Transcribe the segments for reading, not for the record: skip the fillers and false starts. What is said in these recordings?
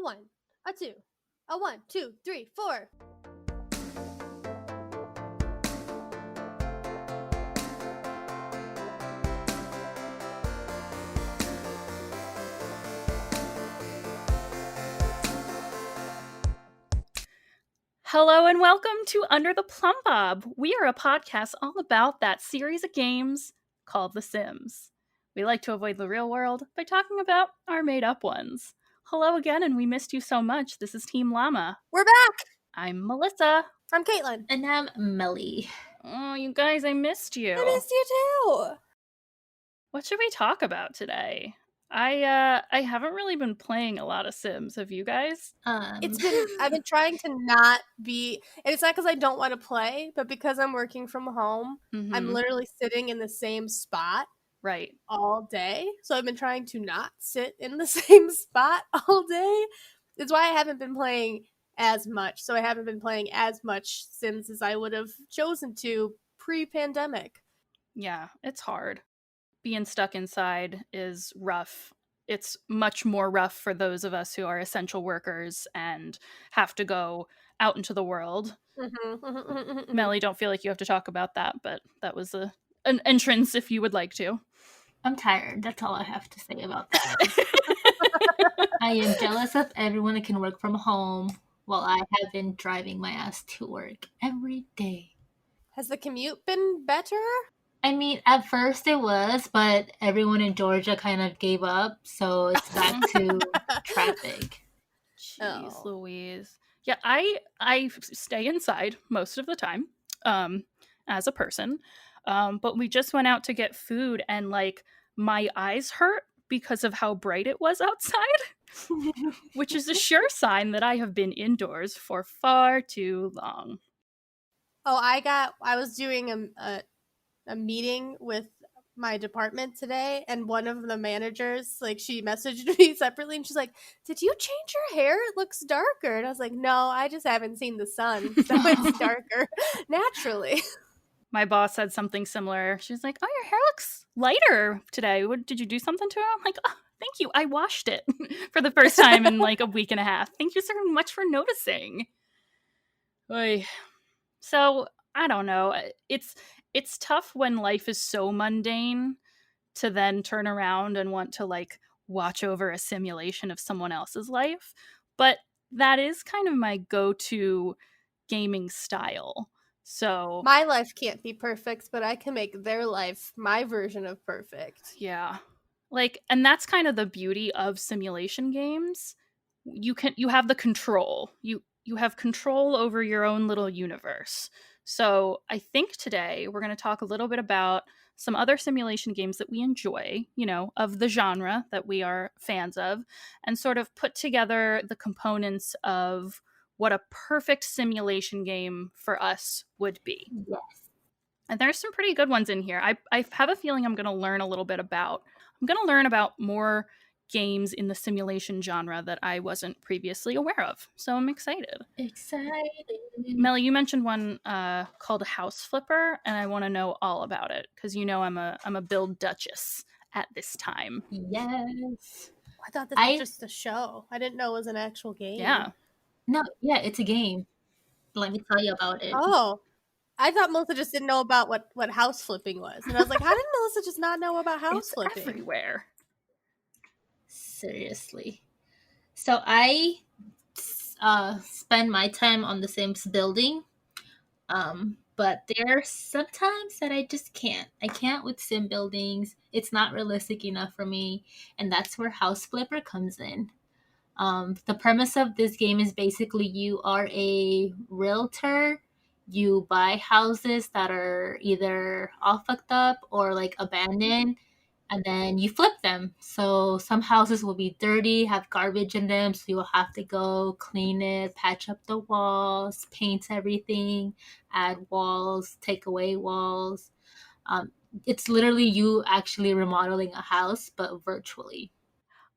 one, a two, a 1, 2, 3, 4. Hello and welcome to Under the Plum Bob. We are a podcast all about that series of games called The Sims. We like to avoid the real world by talking about our made-up ones. Hello again, and we missed you so much. This is Team Llama. We're back! I'm Melissa. I'm Caitlin. And I'm Melly. Oh, you guys, I missed you. I missed you too! What should we talk about today? I haven't really been playing a lot of Sims. Have you guys? I've been trying to not be, and it's not because I don't want to play, but because I'm working from home, I'm literally sitting in the same spot right all day. So I've been trying to not sit in the same spot all day. It's why I haven't been playing as much. So I haven't been playing as much Sims as I would have chosen to pre-pandemic. Yeah, it's hard. Being stuck inside is rough. It's much more rough for those of us who are essential workers and have to go out into the world. Melly, don't feel like you have to talk about that, but that was an entrance if you would like to. I'm tired. That's all I have to say about that. I am jealous of everyone that can work from home while I have been driving my ass to work every day. Has the commute been better? I mean, at first it was, but everyone in Georgia kind of gave up, so it's back to traffic. Jeez Louise. Yeah, I stay inside most of the time as a person, but we just went out to get food and like my eyes hurt because of how bright it was outside, which is a sure sign that I have been indoors for far too long. Oh, I was doing a meeting with my department today, and one of the managers, like, she messaged me separately and she's like, did you change your hair? It looks darker. And I was like, no, I just haven't seen the sun, so it's darker naturally. My boss said something similar. She's like, oh, your hair looks lighter today. What, did you do something to it? I'm like, oh, thank you. I washed it for the first time in like a week and a half. Thank you so much for noticing. Oy. So I don't know. It's tough when life is so mundane to then turn around and want to like watch over a simulation of someone else's life. But that is kind of my go-to gaming style. So my life can't be perfect, but I can make their life my version of perfect. Yeah. Like, and that's kind of the beauty of simulation games. You have the control. You have control over your own little universe. So I think today we're going to talk a little bit about some other simulation games that we enjoy, of the genre that we are fans of, and sort of put together the components of what a perfect simulation game for us would be. Yes. And there's some pretty good ones in here. I have a feeling I'm going to learn a little bit about. I'm going to learn about more games in the simulation genre that I wasn't previously aware of. So I'm excited. Excited. Melly, you mentioned one called House Flipper, and I want to know all about it because I'm a build duchess at this time. Yes. I thought this was just a show. I didn't know it was an actual game. Yeah. No, yeah, it's a game. Let me tell you about it. Oh. I thought Melissa just didn't know about what house flipping was. And I was like, how did Melissa just not know about house flipping? Everywhere. Seriously. So I spend my time on The Sims building. But there's sometimes that I just can't. I can't with sim buildings. It's not realistic enough for me. And that's where House Flipper comes in. The premise of this game is basically you are a realtor. You buy houses that are either all fucked up or like abandoned, and then you flip them. So some houses will be dirty, have garbage in them, so you'll have to go clean it, patch up the walls, paint everything, add walls, take away walls. It's literally you actually remodeling a house, but virtually.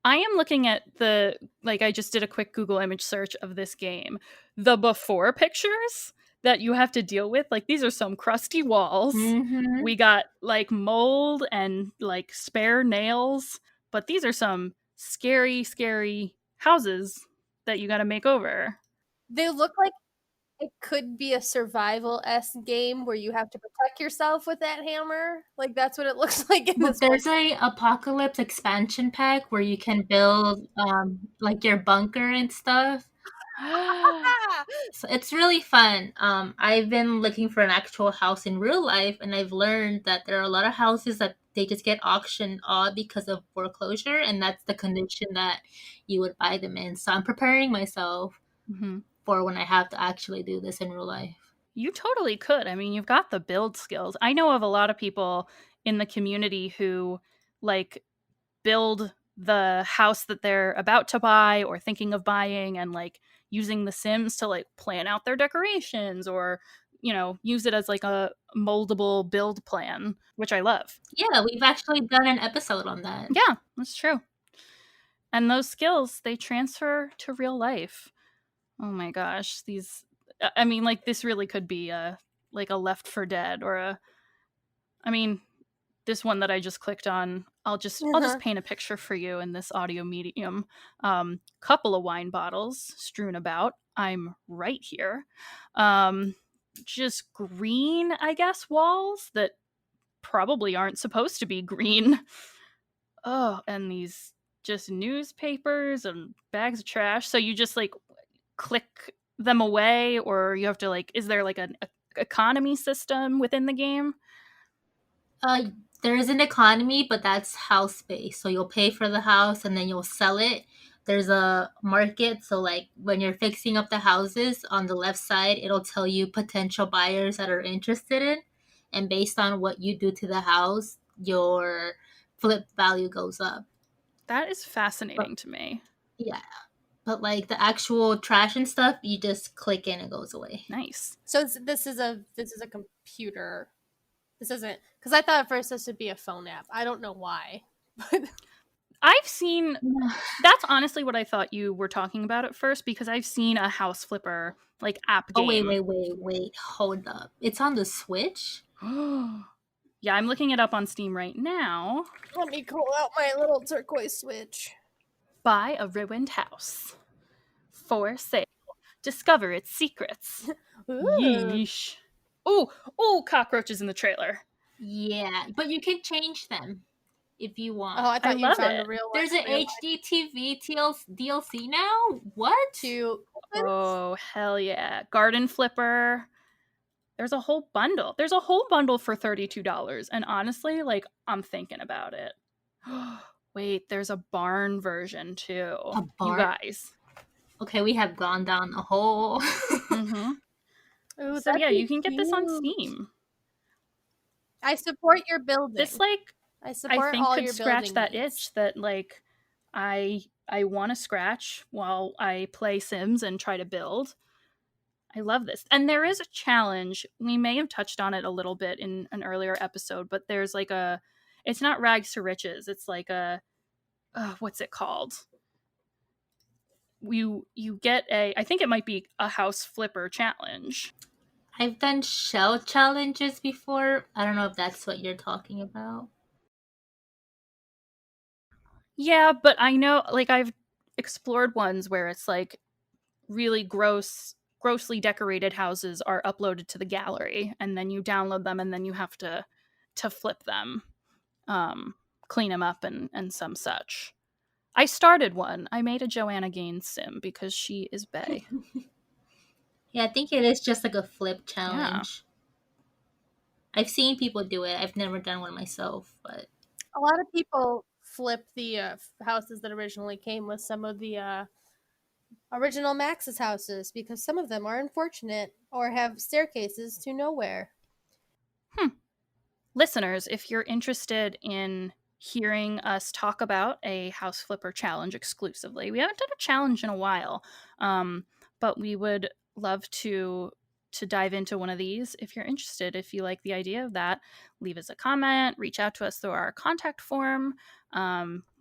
I am looking at I just did a quick Google image search of this game. The before pictures that you have to deal with, like, these are some crusty walls. Mm-hmm. We got like mold and like spare nails, but these are some scary houses that you got to make over. They look like it could be a survival-esque game where you have to protect yourself with that hammer. Like that's what it looks like in But this one. there's a apocalypse expansion pack where you can build like your bunker and stuff. So it's really fun. I've been looking for an actual house in real life, and I've learned that there are a lot of houses that they just get auctioned off because of foreclosure, and that's the condition that you would buy them in. So I'm preparing myself Mhm. for when I have to actually do this in real life. You totally could. I mean, you've got the build skills. I know of a lot of people in the community who like build the house that they're about to buy or thinking of buying and like using the Sims to like plan out their decorations or, use it as like a moldable build plan, which I love. Yeah, we've actually done an episode on that. Yeah, that's true. And those skills, they transfer to real life. Oh my gosh, I mean, like this really could be like a Left 4 Dead or I mean, this one that I just clicked on, I'll just paint a picture for you in this audio medium. Couple of wine bottles strewn about. I'm right here. Just green, I guess, walls that probably aren't supposed to be green. Oh, and these just newspapers and bags of trash. So you just like click them away, or you have to like, is there like an economy system within the game? Uh, there is an economy, but that's house based. So you'll pay for the house and then you'll sell it. There's a market. So, like when you're fixing up the houses on the left side, it'll tell you potential buyers that are interested in. And based on what you do to the house, your flip value goes up. That is But fascinating to me. yeah, but like the actual trash and stuff, you just click in, it goes away. Nice. So this is a computer. This isn't because I thought at first this would be a phone app. I don't know why. I've seen that's honestly what I thought you were talking about at first because I've seen a house flipper like app Oh, wait, game. wait, wait, wait. Hold up. It's on the Switch? Yeah, I'm looking it up on Steam right now. Let me pull out my little turquoise switch. Buy a ruined house. For sale. Discover its secrets. Ooh. Yeesh. Oh, cockroaches in the trailer. Yeah, but you can change them if you want. Oh, I I thought you love found it. a real There's an real HD TV DLC now? What? to Oh, hell yeah. Garden flipper. There's a whole bundle. There's a whole bundle for $32. And honestly, like, I'm thinking about it. Wait, there's a barn version too. A You bar? guys. Okay, we have gone down a hole. Mm-hmm. Ooh, So yeah, that'd be you can get this on cute. Steam. I support your building. This like I I support think all could your scratch building that needs. itch that like I want to scratch while I play Sims and try to build. I love this. And there is a challenge. We may have touched on it a little bit in an earlier episode, but there's like it's not rags to riches. It's like what's it called? You get I think it might be a house flipper challenge. I've done shell challenges before. I don't know if that's what you're talking about. Yeah, but I know like I've explored ones where it's like really grossly decorated houses are uploaded to the gallery and then you download them and then you have to flip them, clean them up and some such. I started one. I made a Joanna Gaines sim because she is bae. Yeah, I think it is just like a flip Yeah. challenge. I've seen people do it. I've never done one myself, but A lot of people flip the houses that originally came with some of the original Max's houses because some of them are unfortunate or have staircases to nowhere. Listeners, if you're interested in hearing us talk about a house flipper challenge exclusively, we haven't done a challenge in a while, but we would love to dive into one of these. If you're interested, if you like the idea of that, leave us a comment, reach out to us through our contact form.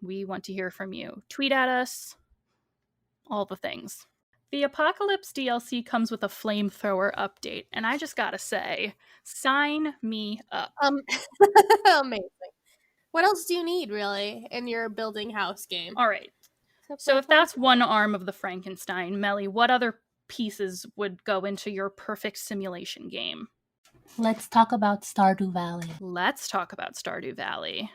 We want to hear from you. Tweet at us, all the things. The Apocalypse DLC comes with a flamethrower update, and I just gotta say, sign me up. Amazing. What else do you need really in your building house game? All right. So if that's one arm of the Frankenstein, Melly, what other pieces would go into your perfect simulation game? Let's talk about Stardew Valley. Let's talk about Stardew Valley.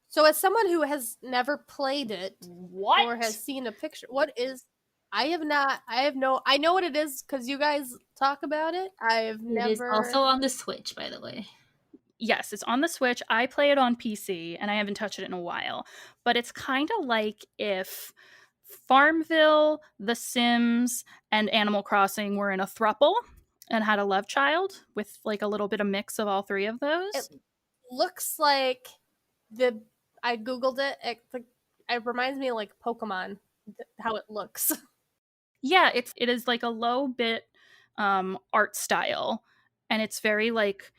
So, as someone who has never played it What? or has seen a picture, what is? I have not. I have no. I know what it is because you guys talk about it. I've It is never. also on the Switch, by the way. Yes, it's on the Switch. I play it on PC and I haven't touched it in a while. But it's kind of like if Farmville, The Sims, and Animal Crossing were in a throuple and had a love child with like a little bit of mix of all three of those. It looks like the. I googled it. It reminds me of like Pokemon, how it looks. Yeah, it is like a low bit art style, and it's very like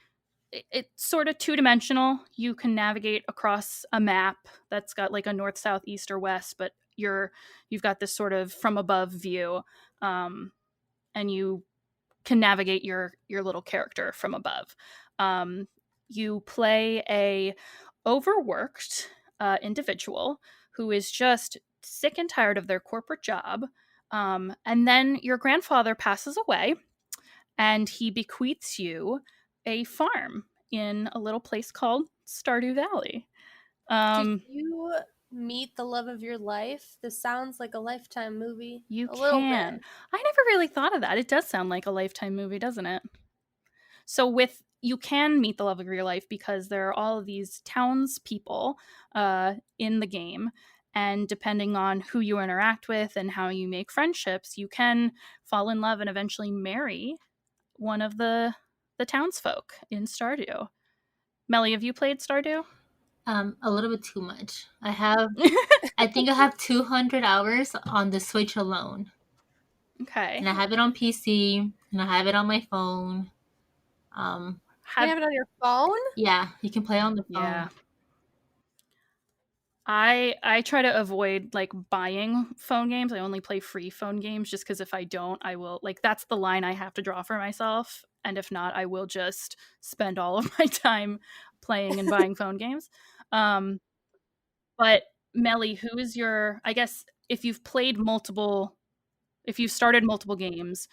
it's sort of two-dimensional. You can navigate across a map that's got like a north, south, east, or west, but you've got this sort of from above view, and you can navigate your little character from above. You play a overworked individual who is just sick and tired of their corporate job, and then your grandfather passes away, and he bequeaths you a farm in a little place called Stardew Valley. Did you meet the love of your life? This sounds like a Lifetime movie. You a little can. bit. I never really thought of that. It does sound like a Lifetime movie, doesn't it? So you can meet the love of your life because there are all of these townspeople in the game, and depending on who you interact with and how you make friendships, you can fall in love and eventually marry one of the townsfolk in Stardew. Melly, have you played Stardew? A little bit too much. I think I have 200 hours on the Switch alone. Okay. And I have it on PC, and I have it on my phone. You have it on your phone? Yeah, you can play on the phone. Yeah. I try to avoid like buying phone games. I only play free phone games just because if I don't, I will like that's the line I have to draw for myself. And if not, I will just spend all of my time playing and buying phone games. But Melly, who is your? I guess if you've started multiple games,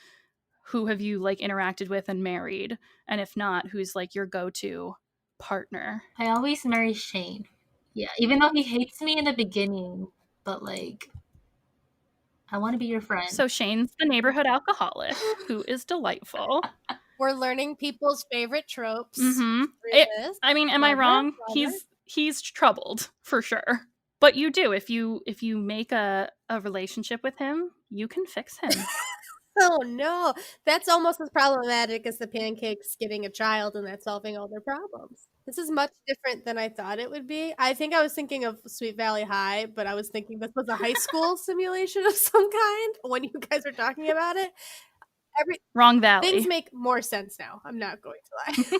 who have you like interacted with and married? And if not, who's like your go-to partner? I always marry Shane. Yeah, even though he hates me in the beginning, but like, I want to be your friend. So Shane's the neighborhood alcoholic who is delightful. We're learning people's favorite tropes. Mm-hmm. I mean, am I wrong? He's troubled for sure. But you do if you make a relationship with him, you can fix him. Oh no, that's almost as problematic as the pancakes getting a child and that solving all their problems. This is much different than I thought it would be. I think I was thinking of Sweet Valley High, but I was thinking this was a high school simulation of some kind when you guys were talking about it. Wrong valley. Things make more sense now. I'm not going to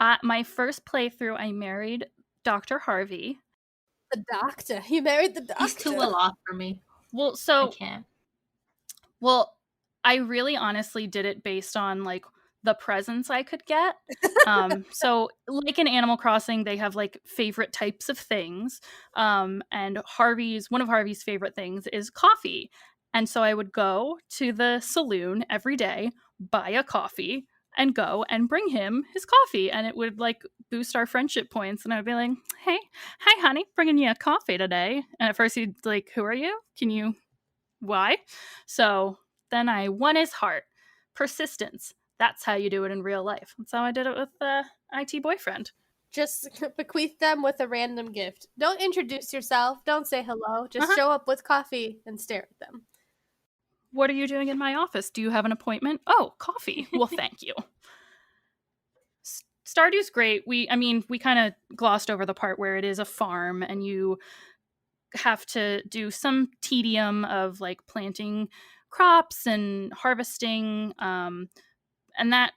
lie. My first playthrough, I married Dr. Harvey. The doctor? You married the doctor? He's too well off for me. Well, so I can't. Well, I really honestly did it based on like the presents I could get. So like in Animal Crossing, they have like favorite types of things. And one of Harvey's favorite things is coffee. And so I would go to the saloon every day, buy a coffee, and go and bring him his coffee. And it would like boost our friendship points. And I'd be like, hey, hi, honey, bringing you a coffee today. And at first he'd like, who are you? Why? So then I won his heart. Persistence. That's how you do it in real life. That's how I did it with IT boyfriend. Just bequeath them with a random gift. Don't introduce yourself. Don't say hello. Just show up with coffee and stare at them. What are you doing in my office? Do you have an appointment? Oh, coffee. Well, thank you. Stardew's great. We kind of glossed over the part where it is a farm and you have to do some tedium of like planting crops and harvesting, and that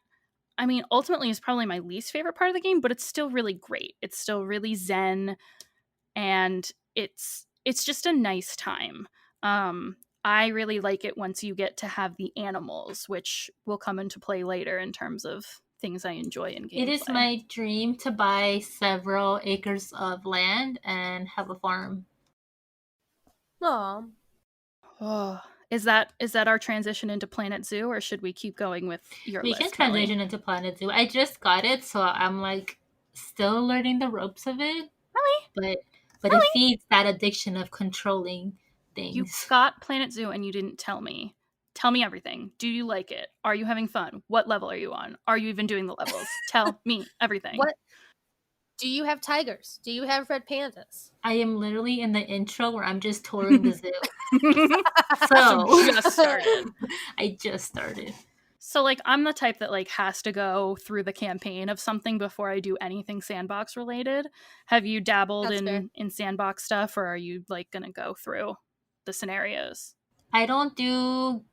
ultimately is probably my least favorite part of the game, but it's still really great. It's still really zen, and it's just a nice time. I really like it once you get to have the animals, which will come into play later in terms of things I enjoy in gameplay. It is my dream to buy several acres of land and have a farm. Aw. Oh, is that our transition into Planet Zoo, or should we keep going with your We can list, Melly? transition into Planet Zoo. I just got it, so I'm like still learning the ropes of it. Melly, But it Melly, feeds that addiction of controlling you things. got Planet Zoo and you didn't tell me. Tell me everything. Do you like it? Are you having fun? What level are you on? Are you even doing the levels? Tell me everything. What do you have tigers? Do you have red pandas? I am literally in the intro where I'm just touring the zoo. So So just started. I just started. So like I'm the type that like has to go through the campaign of something before I do anything sandbox related. Have you dabbled That's fair. in sandbox stuff, or are you like gonna go through the scenarios? I don't do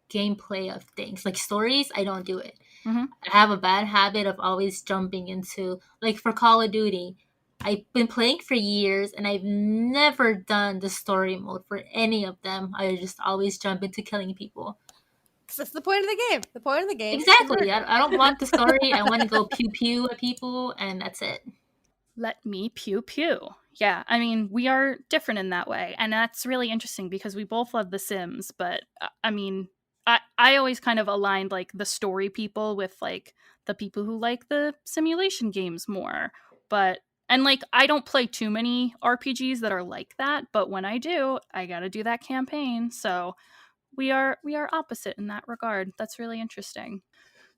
gameplay of things like stories. I don't do it. Mm-hmm. I have a bad habit of always jumping into, like, for Call of Duty. I've been playing for years and I've never done the story mode for any of them. I just always jump into killing people. Because that's the point of the game. The point of the game is to Exactly. murder. I don't want the story. I want to go pew pew at people and that's it. Let me pew pew. Yeah, I mean, we are different in that way. And that's really interesting because we both love The Sims, but I mean, I always kind of aligned like the story people with like the people who like the simulation games more. But, and like, I don't play too many RPGs that are like that, but when I do, I gotta do that campaign. So we are opposite in that regard. That's really interesting.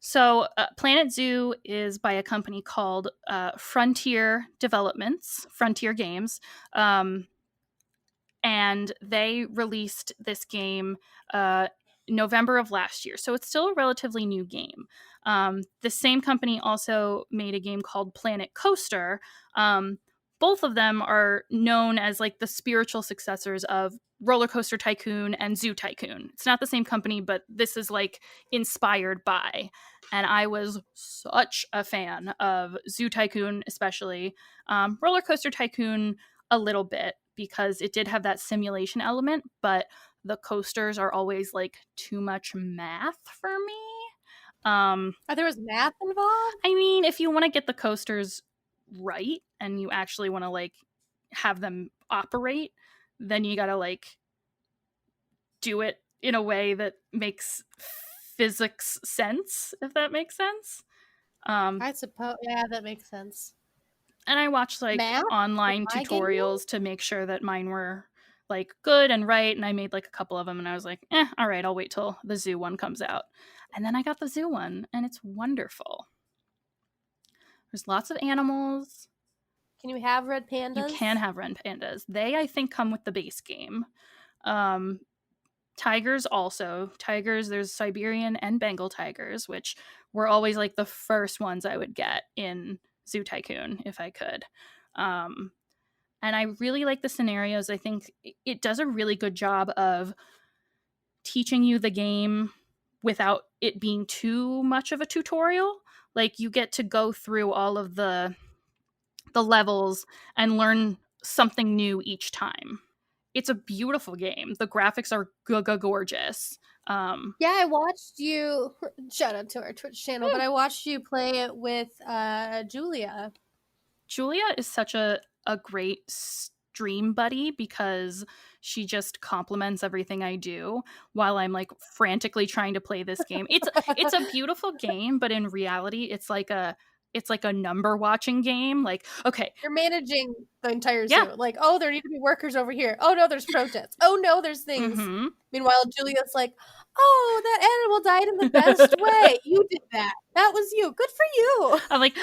So, Planet Zoo is by a company called Frontier Developments, Frontier Games. Um, and they released this game November of last year. So, it's still a relatively new game. The same company also made a game called Planet Coaster. Both of them are known as like the spiritual successors of Roller Coaster Tycoon and Zoo Tycoon. It's not the same company, but this is like inspired by. And I was such a fan of Zoo Tycoon, especially Roller Coaster Tycoon a little bit because it did have that simulation element, but the coasters are always like too much math for me. There was math involved? I mean, if you want to get the coasters right and you actually want to like have them operate, then you got to like do it in a way that makes physics sense, if that makes sense. I suppose. Yeah, that makes sense. And I watched like Math? In online my game? tutorials to make sure that mine were like good and right. And I made like a couple of them and I was like, all right, I'll wait till the zoo one comes out. And then I got the zoo one and it's wonderful. There's lots of animals. Can you have red You pandas? can have red pandas. They, I think, come with the base game. Um, tigers also. Tigers, there's Siberian and Bengal tigers, which were always like the first ones I would get in Zoo Tycoon if I could. And I really like the scenarios. I think it does a really good job of teaching you the game without it being too much of a tutorial. Like you get to go through all of the levels and learn something new each time. It's a beautiful game. The graphics are gorgeous. Yeah, I watched you. Shout out to our Twitch channel, but I watched you play it with Julia. Julia is such a great stream buddy because she just compliments everything I do while I'm like frantically trying to play this game. It's a beautiful game, but in reality, it's like a number watching game. Like, okay, You're managing the entire yeah. zoo. Like, oh, there need to be workers over here. Oh no, there's protests. Oh no, there's things. Mm-hmm. Meanwhile, Julia's like, oh, that animal died in the best way. You did that. That was you. Good for you. I'm like,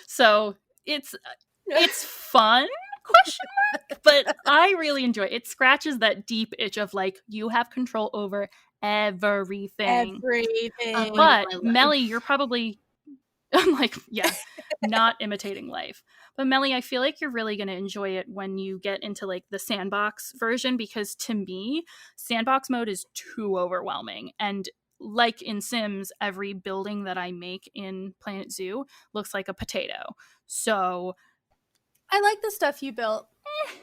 so it's fun, question mark, but I really enjoy it. It scratches that deep itch of like you have control over everything. Everything. But Melly, you're probably I'm like, yeah, not imitating life. But Melly, I feel like you're really going to enjoy it when you get into like the sandbox version because to me, sandbox mode is too overwhelming. And like in Sims, every building that I make in Planet Zoo looks like a potato. So I like the stuff you built.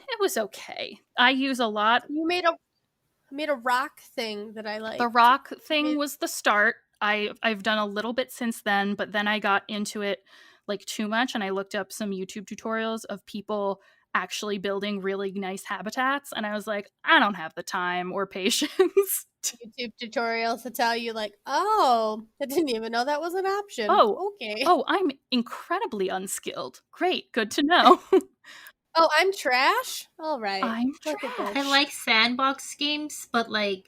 it was okay. I use a lot. You made a rock thing that I like. The rock thing was the start. I've done a little bit since then, but then I got into it like too much and I looked up some YouTube tutorials of people actually building really nice habitats. And I was like, I don't have the time or patience. YouTube tutorials to tell you, like, oh, I didn't even know that was an option. Oh, Okay. oh, I'm incredibly unskilled. Great, good to know. Oh, I'm trash? All right. I'm Look at trash. I this. like sandbox games, but like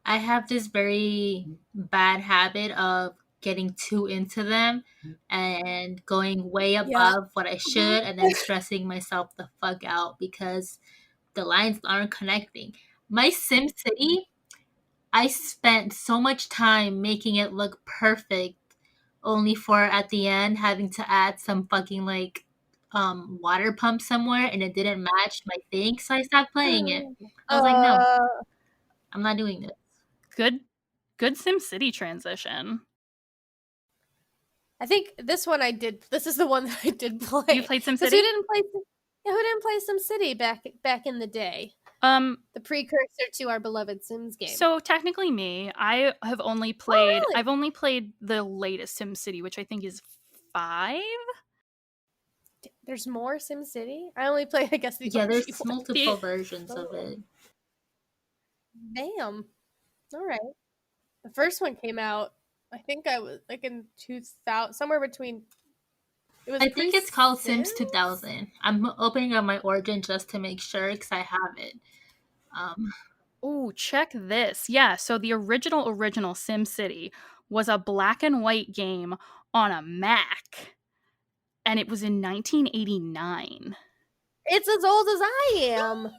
I have this very bad habit of getting too into them and going way Yeah. above what I Mhm. should and then stressing myself the fuck out because the lines aren't connecting. My Sim City, I spent so much time making it look perfect only for at the end having to add some fucking like water pump somewhere and it didn't match my thing, so I stopped playing it. I was like, no, Uh, I'm not doing this. Good SimCity transition. I think this one I did. This is the one that I did You play played because SimCity? who didn't play SimCity back in the day? The precursor to our beloved Sims game. So technically me, I've only Really? played the latest SimCity, which I think is 5. There's more SimCity. I only play, I guess, the Yeah, OG there's one. multiple versions of Oh, it. damn. All right. The first one came out. I think I was like in 2000, somewhere between. It was I pre think it's called Sims. Sims 2000. I'm opening up my Origin just to make sure because I have it. Um, Ooh, check this. Yeah, so the original SimCity was a black and white game on a Mac, and it was in 1989. It's as old as I am.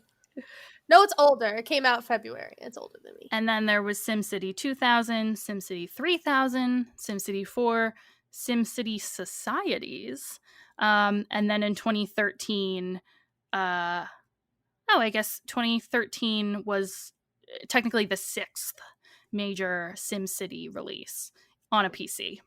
No, it's older. It came out February. It's older than me. And then there was SimCity 2000, SimCity 3000, SimCity 4, SimCity Societies. And then in 2013, I guess 2013 was technically the 6th major SimCity release on a PC.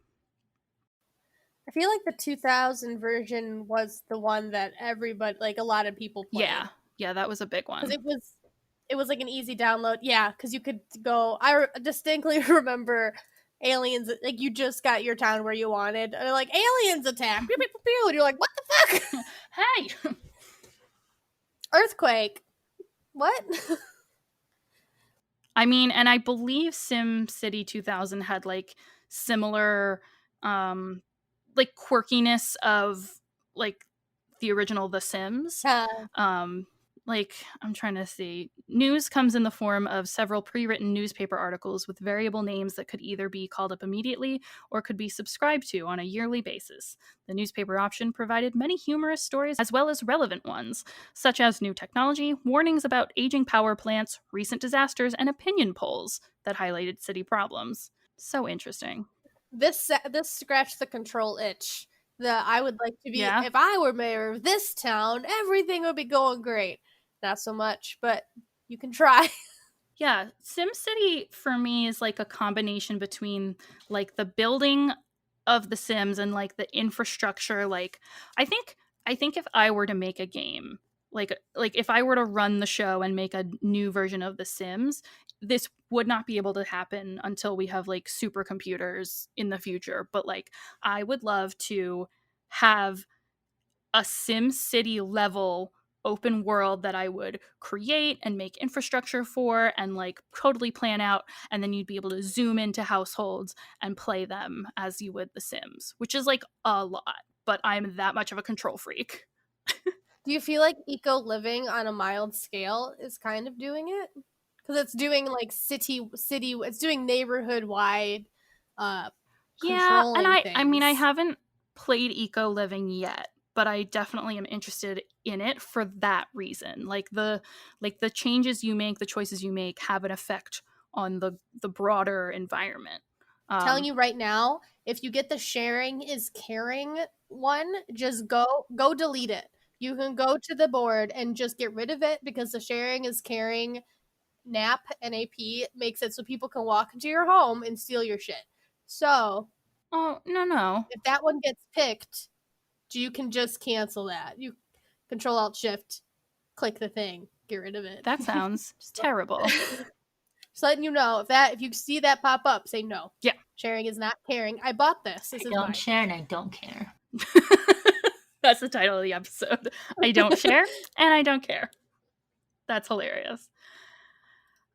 I feel like the 2000 version was the one that everybody, like a lot of people played. Yeah, that was a big Because one. it was like an easy download. Yeah, because you could go. I distinctly remember aliens. Like you just got your town where you wanted, and they're like aliens attack. Pew, pew, pew, pew, and you're like, what the fuck? Hey! Earthquake. What? I mean, and I believe SimCity 2000 had like similar like quirkiness of like the original The Sims. Like I'm trying to see. News comes in the form of several pre-written newspaper articles with variable names that could either be called up immediately or could be subscribed to on a yearly basis. The newspaper option provided many humorous stories as well as relevant ones, such as new technology, warnings about aging power plants, recent disasters, and opinion polls that highlighted city problems. So interesting. This scratched the control itch. That I would like to be. Yeah. If I were mayor of this town, everything would be going great. Not so much, but you can try. Yeah, SimCity for me is like a combination between like the building of the Sims and like the infrastructure. Like I think if I were to make a game, like if I were to run the show and make a new version of the Sims, this would not be able to happen until we have like supercomputers in the future. But like I would love to have a Sim City level open world that I would create and make infrastructure for and like totally plan out. And then you'd be able to zoom into households and play them as you would The Sims, which is like a lot, but I'm that much of a control freak. Do you feel like eco living on a mild scale is kind of doing it? Because it's doing like city, it's doing neighborhood wide, uh, Yeah, and controlling I mean I things. haven't played eco living yet, but I definitely am interested in it for that reason. Like the changes you make, the choices you make have an effect on the broader environment. Telling Um, you right now, if you get the sharing is caring one, just go delete it. You can go to the board and just get rid of it because the sharing is caring NAP makes it so people can walk into your home and steal your shit. So oh no, if that one gets picked, you can just cancel that. You Control Alt Shift, click the thing, get rid of it. that sounds just, terrible. just letting you know if you see that pop up, say no. Yeah. Sharing is not caring. I bought this. This I is don't mine. share and I don't care. That's the title of the episode. I don't share, and I don't care. That's hilarious.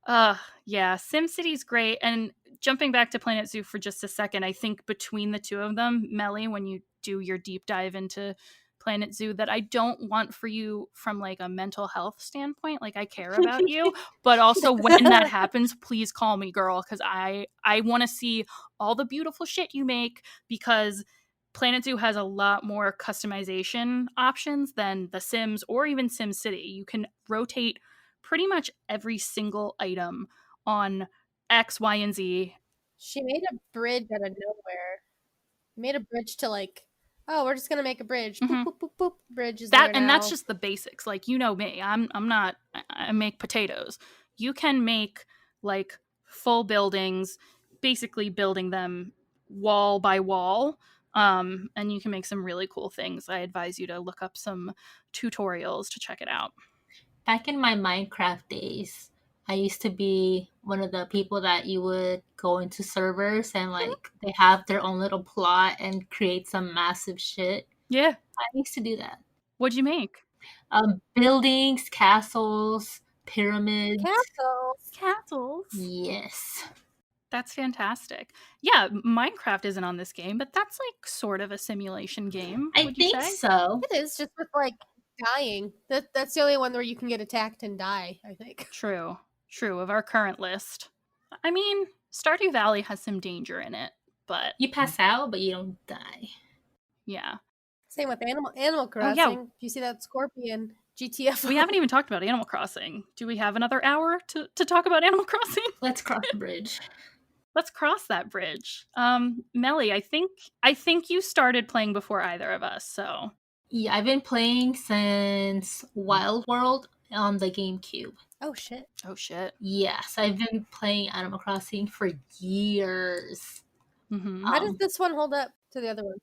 Yeah, SimCity's great. And jumping back to Planet Zoo for just a second, I think between the two of them, Melly, when you do your deep dive into Planet Zoo, that I don't want for you from like a mental health standpoint. Like I care about you, but also when that happens, please call me, girl, because I want to see all the beautiful shit you make, because Planet Zoo has a lot more customization options than The Sims or even SimCity. You can rotate pretty much every single item on X, Y, and Z. She made a bridge out of nowhere. Made a bridge to like, oh, we're just gonna make a bridge. Boop, Mhm. boop, boop, boop. Bridge is That there and now. that's just the basics. Like, you know me. I'm not I make potatoes. You can make like full buildings, basically building them wall by wall. And you can make some really cool things. I advise you to look up some tutorials to check it out. Back in my Minecraft days, I used to be one of the people that you would go into servers and like they have their own little plot and create some massive shit. Yeah. I used to do that. What'd you make? Buildings, castles, pyramids. Castles. Castles. Yes. That's fantastic. Yeah, Minecraft isn't on this game, but that's like sort of a simulation game, I would you think say? so. It is just with like dying. That's the only one where you can get attacked and die, I think. True. True. Of our current list. I mean, Stardew Valley has some danger in it, but You pass out, but you don't die. yeah. Same with Animal Oh, Crossing. yeah. If you see that scorpion, GTFO. We haven't even talked about Animal Crossing. Do we have another hour to talk about Animal Crossing? Let's cross the bridge. Let's cross that bridge. Melly, I think you started playing before either of us, so Yeah, I've been playing since Wild World on the GameCube. Oh shit. oh shit. Yes, I've been playing Animal Crossing for years. Mm-hmm. How does this one hold up to the other ones?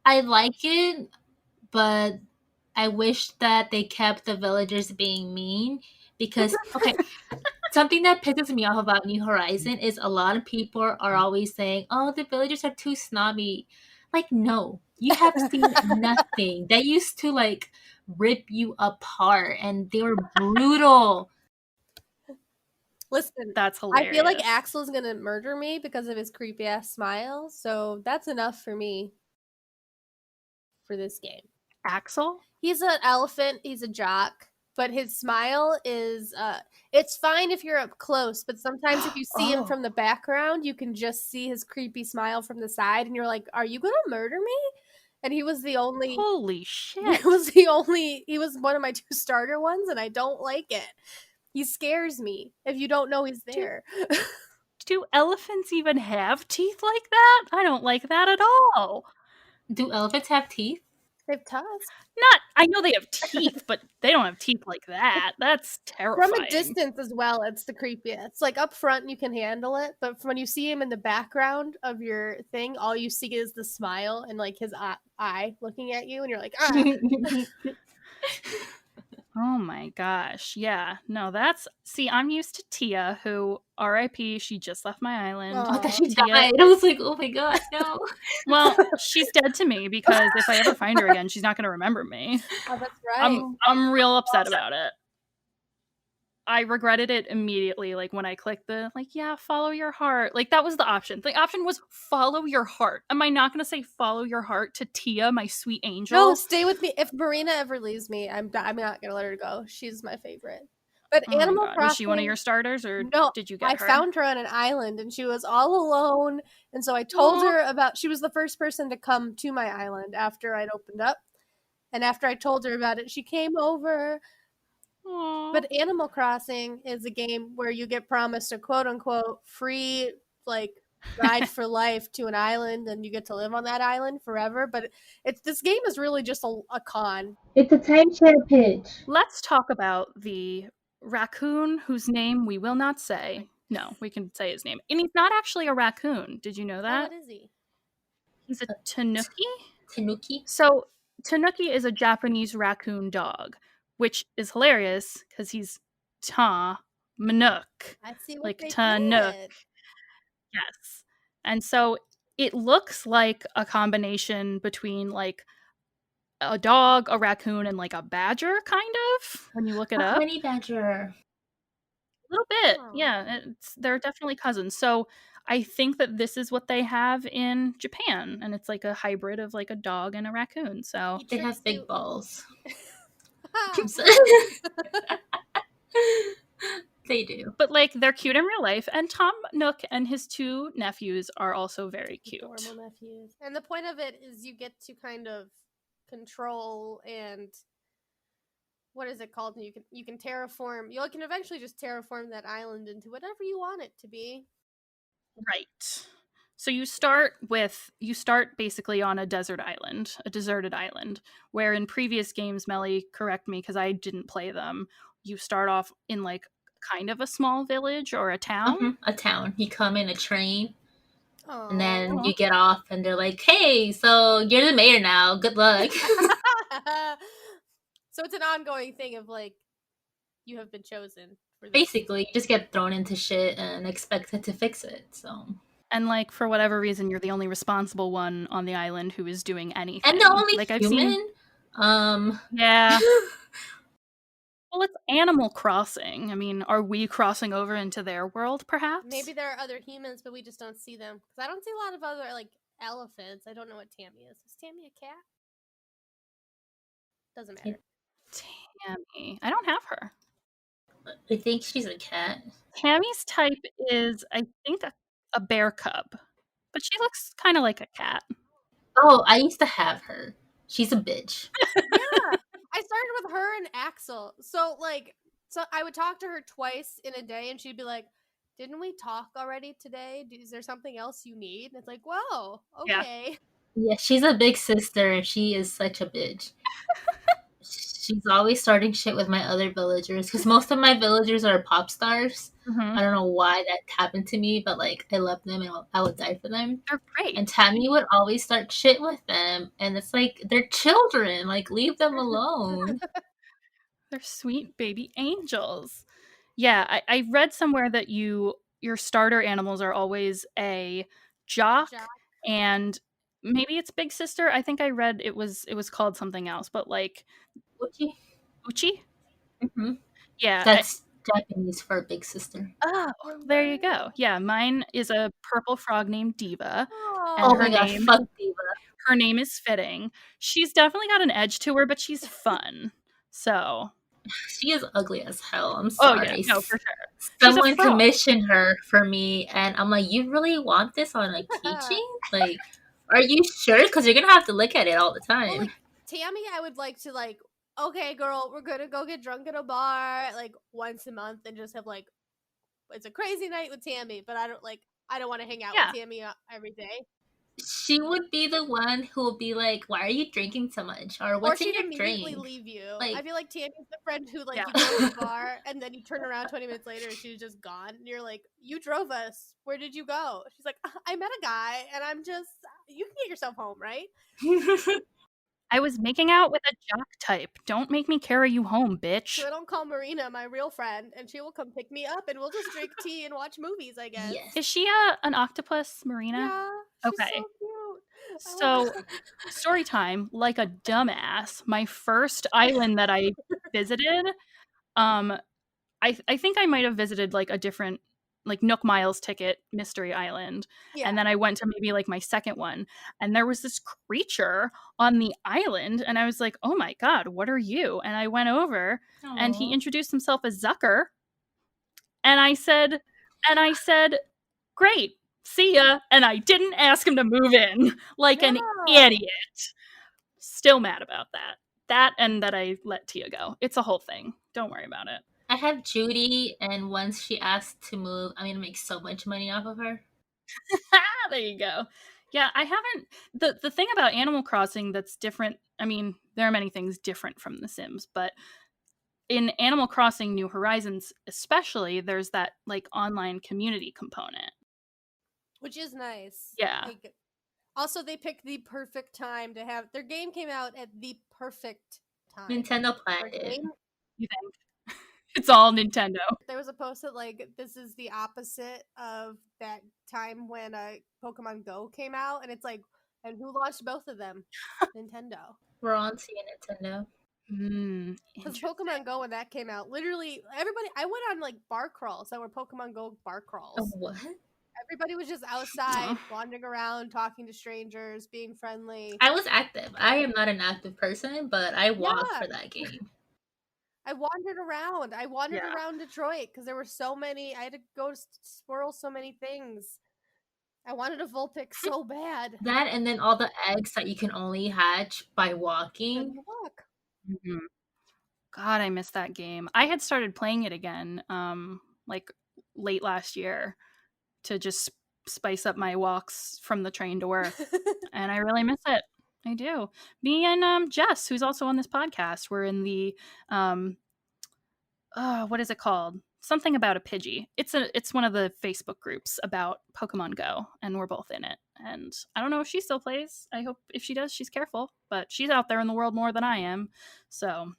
I like it, but I wish that they kept the villagers being mean because, okay, something that pisses me off about New Horizon is a lot of people are always saying, oh, the villagers are too snobby. Like, no, you have seen nothing. They used to, like, rip you apart, and they were brutal. Listen, That's I hilarious. feel like Axel's gonna murder me because of his creepy ass smile, so that's enough for me for this game. Axel? He's an elephant, he's a jock, but his smile is it's fine if you're up close, but sometimes if you see him from the background, you can just see his creepy smile from the side and you're like, "Are you going to murder me?" And he was the only Holy shit. he was one of my 2 starter ones and I don't like it. He scares me if you don't know he's there. Do elephants even have teeth like that? I don't like that at all. Do elephants have teeth? They have tusks. I know they have teeth, but they don't have teeth like that. That's terrifying. From a distance as well, it's the creepiest. It's like up front you can handle it, but when you see him in the background of your thing, all you see is the smile and like his eye looking at you, and you're like, ah. Oh my gosh. Yeah. No, I'm used to Tia, who RIP, she just left my island. I thought she Tia, died. I was like, oh my god, no. Well, she's dead to me because if I ever find her again, she's not going to remember me. Oh, that's right. I'm real upset about it. I regretted it immediately, like when I clicked the follow your heart. Like that was the option. The option was follow your heart. Am I not going to say follow your heart to Tia, my sweet angel? No, stay with me. If Marina ever leaves me, I'm not gonna let her go. She's my favorite. But Oh my Animal God. Crossing, Was she one of your starters, or no, did you get her? I found her on an island and she was all alone. And so I told her about, she was the first person to come to my island after I'd opened up. And after I told her about it, she came over. Aww. But Animal Crossing is a game where you get promised a quote unquote free like ride for life to an island and you get to live on that island forever. But this game is really just a con. It's a timeshare pitch. Let's talk about the raccoon whose name we will not say. No, we can say his name. And he's not actually a raccoon. Did you know that? What is he? He's a tanuki. Tanuki? So tanuki is a Japanese raccoon dog, which is hilarious because he's ta-manuk. I see what Like they Tanuk. did. Yes. And so it looks like a combination between like a dog, a raccoon, and like a badger, kind of, when you look it A up. honey badger. A little bit, Oh. yeah. They're definitely cousins. So I think that this is what they have in Japan, and it's like a hybrid of like a dog and a raccoon. So He They tricks have you. big balls. Ah. They do. but like they're cute in real life, and Tom Nook and his two nephews are also very cute. Adorable nephews. And the point of it is you get to kind of control and what is it called? You can terraform. You can eventually just terraform that island into whatever you want it to be. Right. So you start basically on a deserted island, where in previous games, Melly, correct me because I didn't play them, you start off in like kind of a small village or a town. A town. You come in a train, and then Oh. you get off, and they're like, "Hey, so you're the mayor now. Good luck." So it's an ongoing thing of like you have been chosen for this. Basically, you just get thrown into shit and expected to fix it. So, And like for whatever reason, you're the only responsible one on the island who is doing anything. and the only like I've human. seen, yeah. Well, it's Animal Crossing. I mean, are we crossing over into their world, perhaps? Maybe there are other humans, but we just don't see them. Because I don't see a lot of other like elephants. I don't know what Tammy is. Is Tammy a cat? Doesn't matter. Tammy. I don't have her. I think she's a cat. Tammy's type is, I think, a bear cub, but she looks kind of like a cat. Oh, I used to have her. She's a bitch. Yeah, I started with her and Axel. So I would talk to her twice in a day, and she'd be like, "Didn't we talk already today? Is there something else you need?" And it's like, "Whoa, Yeah. okay." Yeah, she's a big sister. She is such a bitch. She's always starting shit with my other villagers because most of my villagers are pop stars. Mm-hmm. I don't know why that happened to me, but like I love them and I would die for them. They're great. And Tammy would always start shit with them, and it's like they're children. Like leave them alone. They're sweet baby angels. Yeah, I read somewhere that your starter animals are always a jock, Jock. and maybe it's big sister. I think I read it was called something else, but like Uchi. Uchi. Mm-hmm. Yeah. That's Japanese for big sister. Oh, there you go. Yeah, mine is a purple frog named Diva, and Oh Oh, my god, fuck Diva. her name is fitting. She's definitely got an edge to her, but she's fun. So, She is ugly as hell. I'm oh sorry. yeah, no, for sure. Someone She's a frog. commissioned her for me, and I'm like, you really want this on a keychain? Like, are you sure? Because you're gonna have to look at it all the time. Well, like Tammy, I would like to like, okay, girl, we're gonna go get drunk at a bar like once a month and just have like, it's a crazy night with Tammy. But I don't want to hang out with Tammy every day. She would be the one who would be like, "Why are you drinking so much?" Or "What's or in she'd your immediately drink?" leave you. Like, I feel like Tammy's the friend who like Yeah. you go to the bar and then you turn around 20 minutes later and she's just gone. And you're like, you drove us. Where did you go? She's like, I met a guy and I'm just, you can get yourself home, right? I was making out with a jock type. Don't make me carry you home, bitch. So I don't call Marina my real friend, and she will come pick me up, and we'll just drink tea and watch movies. I guess. Yes. Is she an octopus, Marina? Yeah. She's Okay. so cute. So, story time. Like a dumbass, my first island that I visited, I think I might have visited like a different, like Nook Miles ticket mystery island, Yeah. and then I went to maybe like my second one, and there was this creature on the island, and I was like, oh my god, what are you? And I went over, and he introduced himself as Zucker, and I said, great, see ya, and I didn't ask him to move in like an idiot. Still mad about that and that I let Tia go. It's a whole thing, don't worry about it. I have Judy, and once she asked to move, I'm gonna make so much money off of her. There you go. Yeah, I haven't. The thing about Animal Crossing that's different, I mean, there are many things different from The Sims, but in Animal Crossing New Horizons especially, there's that like online community component. Which is nice. Yeah. Like, also, they picked the perfect time to have their game came out at the perfect time. Nintendo For planned it. game. You think? It's all Nintendo. There was a post that like this is the opposite of that time when Pokemon Go came out, and it's like And who launched both of them? Nintendo. We're on to Nintendo. Because Interesting. Pokemon Go, when that came out, literally everybody, I went on like bar crawls that were Pokemon Go bar crawls. What? Everybody was just outside, wandering around, talking to strangers, being friendly. I was active. I am not an active person, but I walked Yeah. for that game. I wandered around. I wandered Yeah. around Detroit because there were so many. I had to go to swirl so many things. I wanted a Vulpix so bad. That and then all the eggs that you can only hatch by walking. Couldn't walk. Mhm. God, I missed that game. I had started playing it again, like late last year, to just spice up my walks from the train to work, and I really miss it. I do. Me and Jess, who's also on this podcast, we're in the what is it called? Something about a Pidgey. It's one of the Facebook groups about Pokemon Go, and we're both in it. And I don't know if she still plays. I hope if she does, she's careful. But she's out there in the world more than I am. So,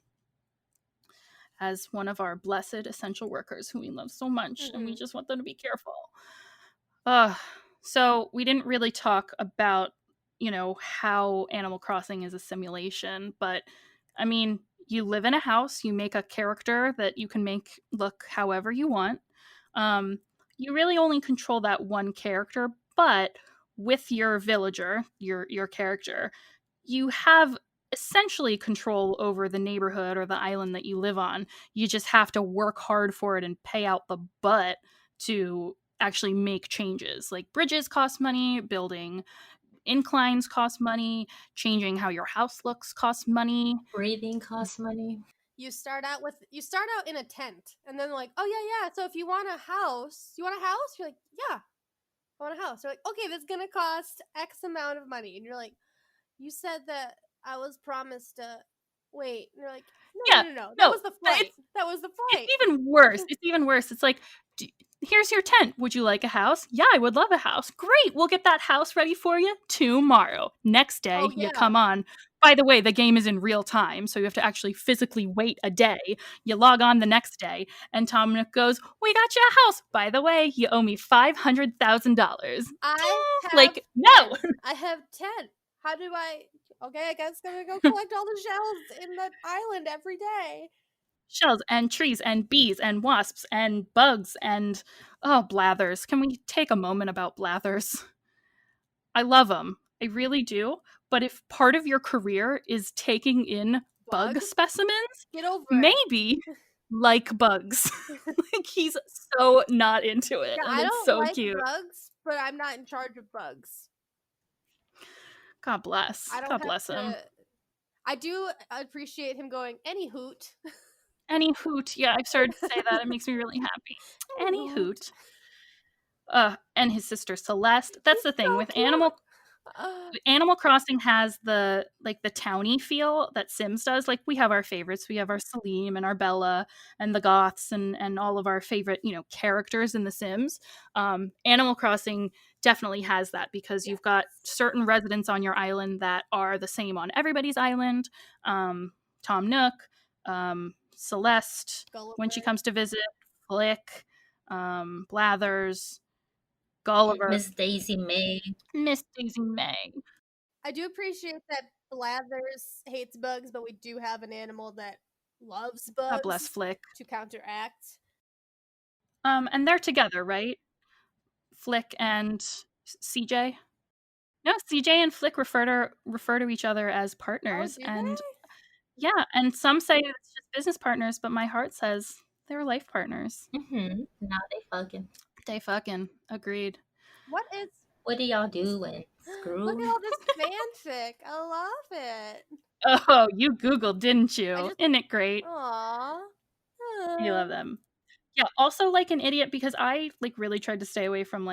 as one of our blessed essential workers who we love so much, and we just want them to be careful. So we didn't really talk about, how Animal Crossing is a simulation, but I mean, you live in a house, you make a character that you can make look however you want. You really only control that one character, but with your villager, your character, you have essentially control over the neighborhood or the island that you live on. You just have to work hard for it and pay out the butt to actually make changes. Like bridges cost money, building inclines cost money, changing how your house looks costs money. Breathing costs money. You start out in a tent, and then like, oh yeah. So if you want a house, You're like, yeah, I want a house. They're like, okay, that's gonna cost X amount of money, and you're like, you said that I was promised a. Wait, and you're like, no. That was the flight. That was the flight. It's even worse. It's like, here's your tent. Would you like a house? Yeah, I would love a house. Great. We'll get that house ready for you tomorrow. Next day, you come on. By the way, the game is in real time, so you have to actually physically wait a day. You log on the next day, and Tom Nook goes, we got you a house. By the way, you owe me $500,000. No. I have 10. How do I... Okay, I guess I'm gonna go collect all the shells in the island every day. Shells and trees and bees and wasps and bugs and blathers. Can we take a moment about blathers? I love them. I really do. But if part of your career is taking in bug specimens, get over maybe like bugs. Like he's so not into it. Yeah, and I it's don't so like cute. bugs, but I'm not in charge of bugs. God bless. God bless him. I do appreciate him going, any hoot. Any hoot. Yeah, I've started to say that. It makes me really happy. Any hoot. And his sister Celeste. That's the thing so with cute. Animal Crossing has the towny feel that Sims does. Like we have our favorites. We have our Salim and our Bella and the Goths and all of our favorite, characters in the Sims. Animal Crossing definitely has that because you've got certain residents on your island that are the same on everybody's island. Tom Nook, Celeste, Gulliver. When she comes to visit, Flick, Blathers, Gulliver, Miss Daisy May. I do appreciate that Blathers hates bugs, but we do have an animal that loves bugs. God bless Flick. To counteract. And they're together, right? Flick and CJ. No, CJ and Flick refer to each other as partners, and they? Yeah, and some say it's just business partners, but my heart says they're life partners. Mm-hmm. Now they fucking. Agreed. What do y'all doing? Screw. Look at all this fanfic. I love it. Oh, you Googled, didn't you? Isn't it great? Aww. You love them. Yeah, also like an idiot because I really tried to stay away from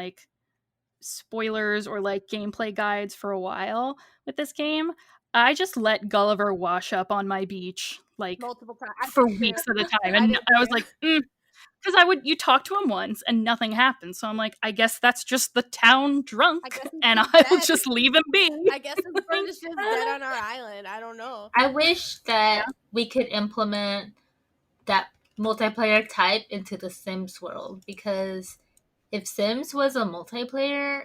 spoilers or gameplay guides for a while with this game. I just let Gulliver wash up on my beach multiple times for weeks at a time, and I was like, because you talk to him once and nothing happens, so I'm like, I guess that's just the town drunk, and I will just leave him be. I guess his friend is just dead on our island. I don't know. I wish that we could implement that multiplayer type into the Sims world, because if Sims was a multiplayer,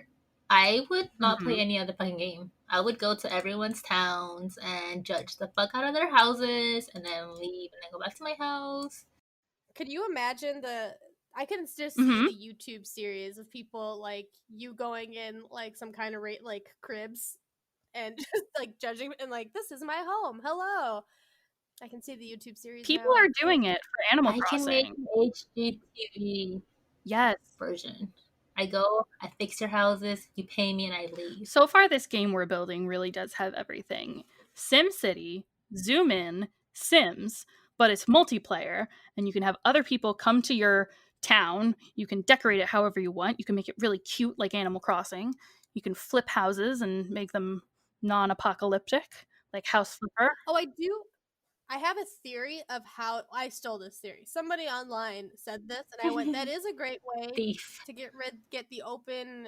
I would not play Mhm. any other fucking game. I would go to everyone's towns and judge the fuck out of their houses and then leave and then go back to my house. Could you imagine the? I can just see Mhm. the YouTube series of people like you going in like some kind of rate like cribs and just like judging and like this is my home. Hello. I can see the YouTube series People now. are doing it for Animal I can make Crossing. an HGTV Yes. version. I go, I fix your houses, you pay me, and I leave. So far, this game we're building really does have everything. SimCity, Zoom In, Sims, but it's multiplayer, and you can have other people come to your town. You can decorate it however you want. You can make it really cute, like Animal Crossing. You can flip houses and make them non apocalyptic, like House Flipper. Oh, I do. I have a theory of how I stole this theory. Somebody online said this, and I went, "That is a great way Thief. to get the open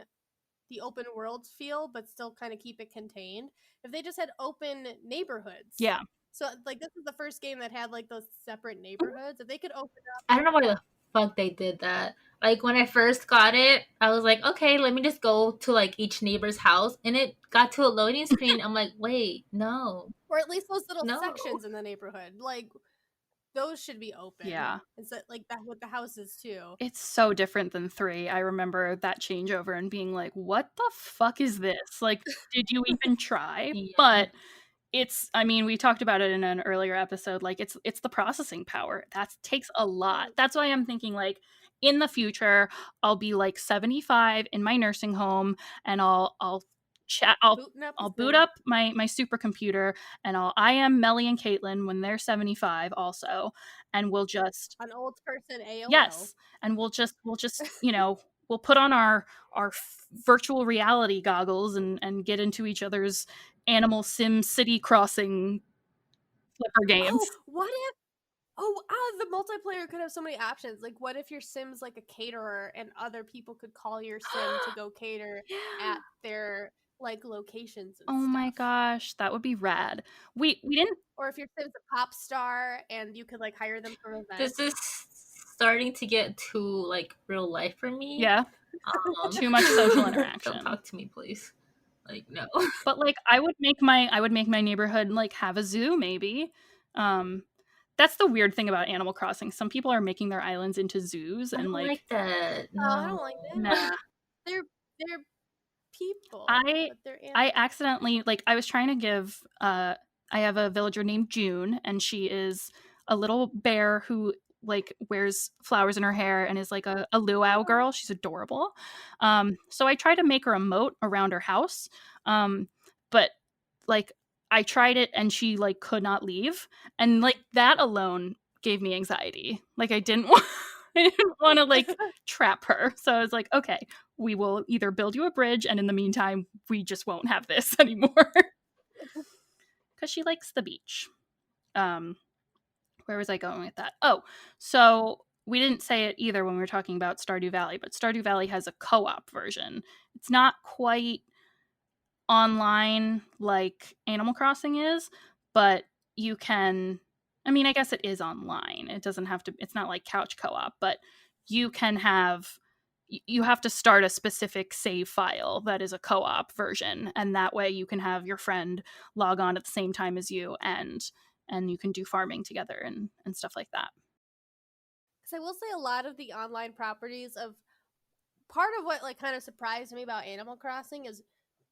world feel, but still kind of keep it contained. If they just had open neighborhoods, Yeah. so like this is the first game that had like those separate neighborhoods. If they could open up, I don't know why the fuck they did that. Like when I first got it, I was like, okay, let me just go to like each neighbor's house, and it got to a loading screen. I'm like, wait, no, or at least those little no. sections in the neighborhood, like those should be open. Yeah. Instead, like that with the houses too. It's so different than 3. I remember that changeover and being like, what the fuck is this? Like, did you even try? Yeah. But it's, I mean, we talked about it in an earlier episode, like it's the processing power that takes a lot. That's why I'm thinking like in the future I'll be like 75 in my nursing home, and I'll chat Booting up I'll the boot sim, up my supercomputer, and I am Melly and Caitlin when they're 75 also, and we'll just, an old person AOL. yes, and we'll just we'll put on our virtual reality goggles and get into each other's Animal Sim City Crossing flipper games. Oh, what if? Oh, the multiplayer could have so many options. Like, what if your sim's like a caterer and other people could call your sim to go cater Yeah. at their like locations and Oh my stuff? gosh, that would be rad. We didn't. Or if your sim's a pop star and you could like hire them for This events. is starting to get too like real life for me. Yeah, too much social Don't interaction. talk to me, please. Like no. But like I would make my neighborhood like have a zoo maybe. Um that's the weird thing about Animal Crossing. Some people are making their islands into zoos I and don't like like that. Oh, I No. don't like nah. that. They're people, I but they're I accidentally, like, I was trying to give I have a villager named June, and she is a little bear who like wears flowers in her hair and is like a luau girl. She's adorable. So I tried to make her a moat around her house. But like I tried it and she like could not leave. And like that alone gave me anxiety. Like I didn't want I didn't want to like trap her. So I was like, okay, we will either build you a bridge, and in the meantime we just won't have this anymore. Because she likes the beach. Where was I going with that? Oh, so we didn't say it either when we were talking about Stardew Valley, but Stardew Valley has a co-op version. It's not quite online like Animal Crossing is, but you can, I mean, I guess it is online. It doesn't have to, it's not like couch co-op, but you can have, you have to start a specific save file that is a co-op version, and that way you can have your friend log on at the same time as you, and you can do farming together and stuff like that. Because I will say a lot of the online properties of part of what like kind of surprised me about Animal Crossing is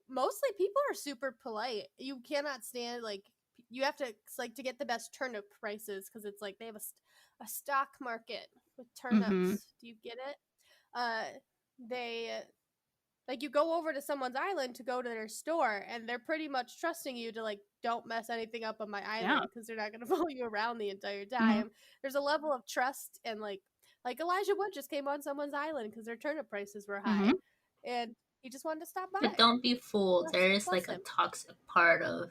mostly people are super polite. You cannot stand like you have to like to get the best turnip prices because it's like they have a stock market with Mm-hmm. turnips. Do you get it? They like you go over to someone's island to go to their store and they're pretty much trusting you to like don't mess anything up on my Yeah. island because they're not going to follow you around the entire Mm-hmm. time. There's a level of trust and like Elijah Wood just came on someone's island because their turnip prices were high Mm-hmm. and he just wanted to stop by. But don't be fooled. There is Bless like a him. toxic part of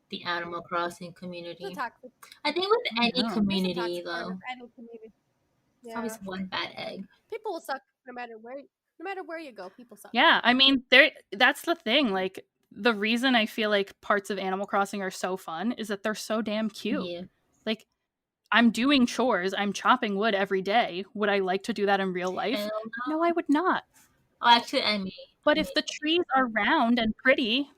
the Animal Crossing It's a community. toxic. I think with Oh, any no. There's a community toxic part of though, any community. it's Yeah, always one bad egg. people will suck no matter where you go. People suck. Yeah, I mean, that's the thing. Like, the reason I feel like parts of Animal Crossing are so fun is that they're so damn cute. Yeah. Like, I'm doing chores, I'm chopping wood every day. Would I like to do that in real life? Hell No, I would not. Oh, actually, But if the trees are round and pretty,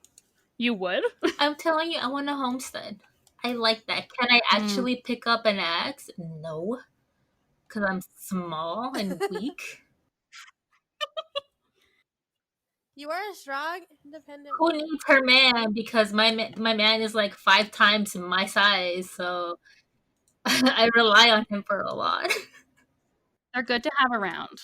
you would. I'm telling you, I want a homestead. I like that. Can I Mm. actually pick up an axe? No, because I'm small and weak. You are a strong, independent Who woman. needs her man? Because my man is like 5 times my size, so I rely on him for a lot. They're good to have around.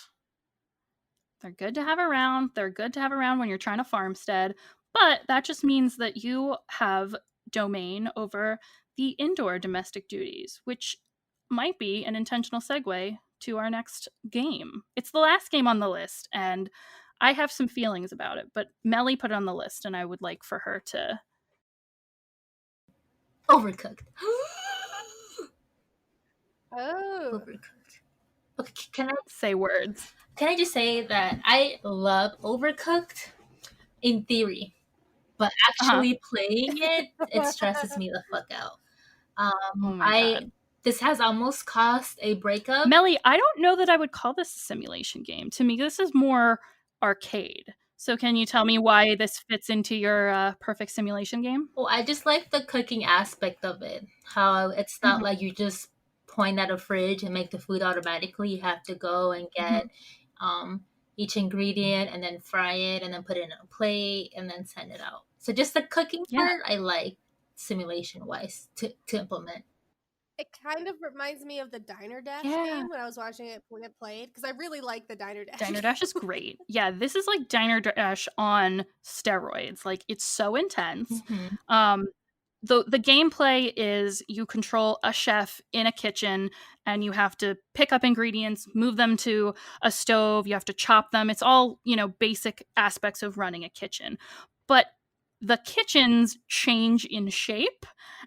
They're good to have around. They're good to have around when you're trying to farmstead. But that just means that you have domain over the indoor domestic duties, which might be an intentional segue to our next game. It's the last game on the list, and I have some feelings about it, but Melly put it on the list, and I would like for her to Overcooked. Oh. Overcooked. Okay, can say words. I just say that I love Overcooked in theory, but Uh-huh. actually playing it stresses me the fuck out. Oh my I god. This has almost caused a breakup. Melly, I don't know that I would call this a simulation game. To me, this is more arcade. So, can you tell me why this fits into your perfect simulation game? Well, I just like the cooking aspect of it. How it's not Mhm, like you just point at a fridge and make the food automatically. You have to go and get mhm. um, each ingredient and then fry it and then put it in a plate and then send it out. So just the cooking Yeah, part, I like simulation wise to implement. It kind of reminds me of the Diner Dash yeah. game when I was watching it when it played because I really like the Diner Dash Diner game. Dash is great. Yeah, this is like Diner Dash on steroids. Like it's so intense. Hmm. Um, the gameplay is you control a chef in a kitchen and you have to pick up ingredients, move them to a stove, you have to chop them. It's all, basic aspects of running a kitchen. But the kitchens change in shape,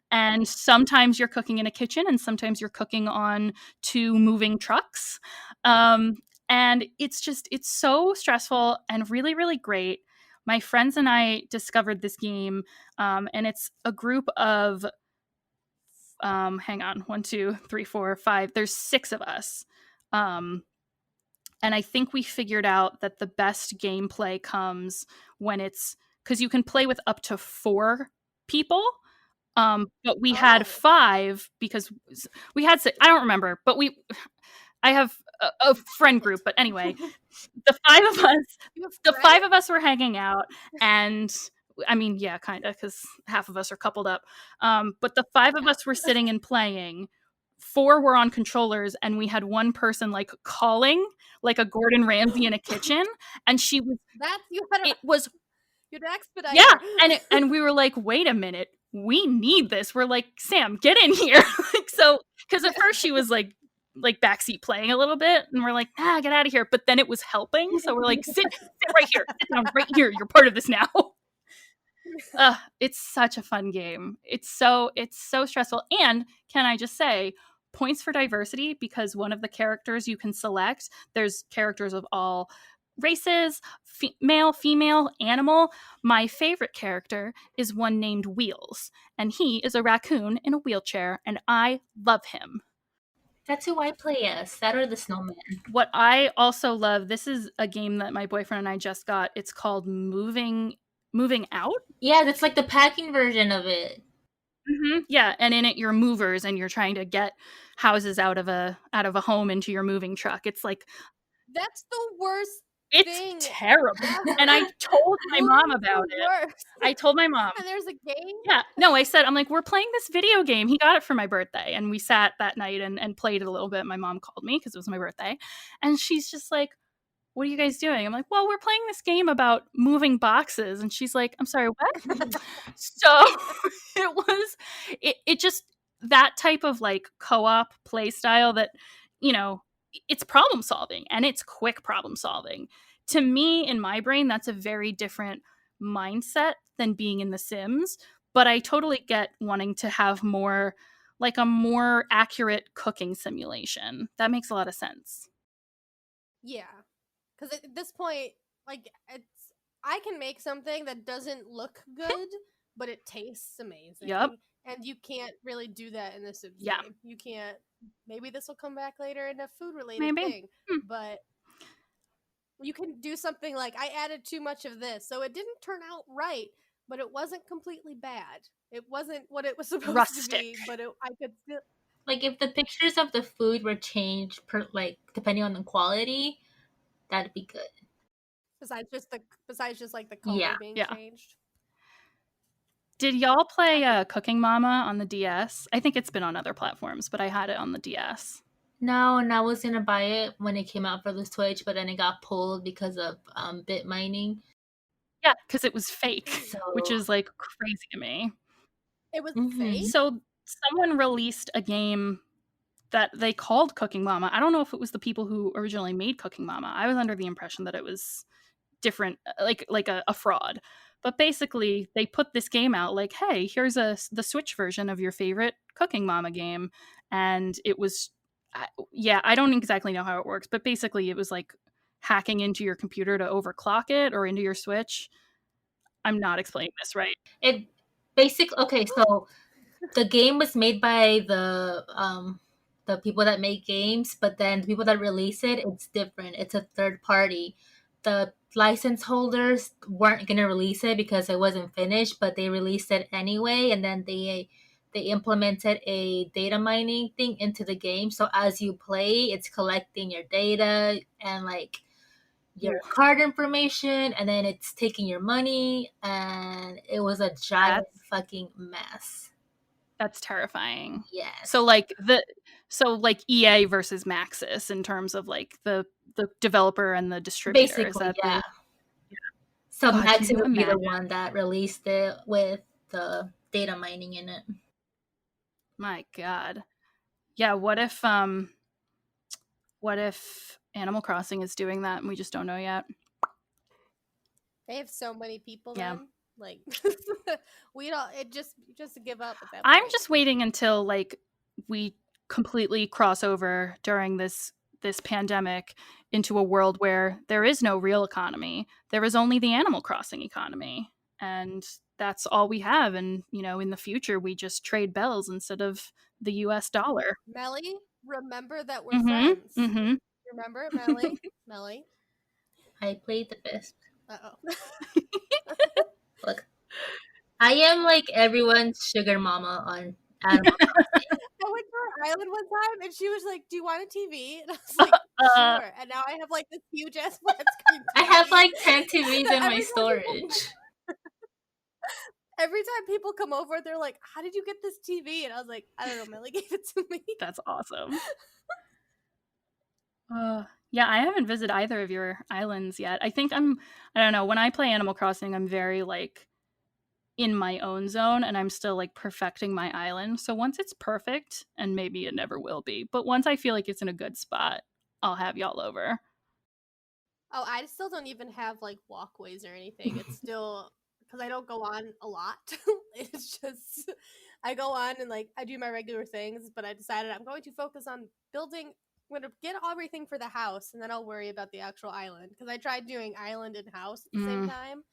and sometimes you're cooking in a kitchen and sometimes you're cooking on two moving trucks. Um, and it's so stressful and really, really great. My friends and I discovered this game, and it's a group of hang on, 1, 2, 3, 4, 5, there's 6 of us. um, and I think we figured out that the best gameplay comes when it's because you can play with up to 4 people. But we had Oh. 5 because we had 6, I don't remember, but I have a friend It. group, but anyway, the 5 of us You have the friends? 5 of us were hanging out, and I mean, yeah, kind of, because half of us are coupled up. But the 5 of Yeah. us were sitting and playing. 4 were on controllers, and we had one person like calling like a Gordon Ramsay in a kitchen, and she was. That's you had It was you're an expediter. yeah, and we were like, wait a minute, we need this. We're like, Sam, get in here. Like, so because at first she was like backseat playing a little bit, and we're like, get out of here. But then it was helping, so we're like, sit right here, sit down right here. You're part of this now. It's such a fun game. It's so stressful. And can I just say, points for diversity, because one of the characters you can select, there's characters of all races, male, female, animal. My favorite character is one named Wheels, and he is a raccoon in a wheelchair, and I love him. That's who I play as. That or the snowman. What I also love, this is a game that my boyfriend and I just got. It's called Moving Out. Yeah, that's like the packing version of it. Yeah, and in it you're movers and you're trying to get houses out of a home into your moving truck. It's like That's the worst it's thing terrible. And I ever. told my mom Moving's about the it. worst. I told my mom. And there's a game. Yeah, no, I said, I'm like, we're playing this video game. He got it for my birthday, and we sat that night and played it a little bit. My mom called me because it was my birthday, and she's just like, what are you guys doing? I'm like, well, we're playing this game about moving boxes. And she's like, I'm sorry, what? So it just, that type of like co-op play style that, you know, it's problem solving and it's quick problem solving. To me, in my brain, that's a very different mindset than being in The Sims. But I totally get wanting to have more, like a more accurate cooking simulation. That makes a lot of sense. Yeah. Because at this point, like, I can make something that doesn't look good, but it tastes amazing. Yep. And you can't really do that in the Sims Yeah. game. You can't. Maybe this will come back later in a food related Maybe. thing, but you can do something like I added too much of this, so it didn't turn out right, but it wasn't completely bad. It wasn't what it was supposed to Rustic. be, but I could still. Like if the pictures of the food were changed per like depending on the quality, that'd be good. Besides just like the Yeah. color being Yeah. changed. Did y'all play I Cooking Mama on the DS? I think it's been on other platforms, but I had it on the DS. No, and I was gonna buy it when it came out for the Switch, but then it got pulled because of bit mining. Yeah, because it was fake, So which is like crazy to me. It was mhm. fake. So someone released a game that they called Cooking Mama. I don't know if it was the people who originally made Cooking Mama. I was under the impression that it was different, like a fraud. But basically, they put this game out like, hey, here's the Switch version of your favorite Cooking Mama game, and it was, yeah, I don't exactly know how it works, but basically, it was like hacking into your computer to overclock it or into your Switch. I'm not explaining this right. It basically okay, so the game was made by the people that make games, but then the people that release it, it's different. It's a third party. The license holders weren't gonna release it because it wasn't finished, but they released it anyway, and then they implemented a data mining thing into the game. So as you play, it's collecting your data and like your Ooh, card information, and then it's taking your money, and it was a giant that's fucking mess. that's terrifying. Yes. So like EA versus Maxis in terms of like the developer and the distributor. Is Basically, that yeah. the So God, can Maxi you would be the imagine? one that released it with the data mining in it. My God. Yeah, what if Animal Crossing is doing that and we just don't know yet? They have so many people Yeah. then. Like we don't it just give up at that I'm point. just waiting until like we completely cross over during this pandemic into a world where there is no real economy. There is only the Animal Crossing economy. And that's all we have. And, in the future, we just trade bells instead of the US dollar. Melly, remember that we're Mm hmm. friends. Mm hmm. Remember, Melly? Melly. I played the best. Uh-oh. Look, I am like everyone's sugar mama on Animal Crossing. I went to her island one time and she was like, "Do you want a TV?" And I was like, Uh, "Sure." And now I have like this huge ass flat screen I TV. have like 10 TVs That in my storage. every time people come over, they're like, "How did you get this TV?" And I was like, "I don't know. Melly gave it to me." that's awesome. Yeah, I haven't visited either of your islands yet. I don't know, when I play Animal Crossing, I'm very like in my own zone and I'm still like perfecting my island. So once it's perfect, and maybe it never will be, but once I feel like it's in a good spot, I'll have y'all over. Oh, I still don't even have like walkways or anything. It's still because I don't go on a lot. It's just I go on and like I do my regular things, but I decided I'm going to focus on building. I'm going to get everything for the house, and then I'll worry about the actual island. Because I tried doing island and house at the same Mm, time,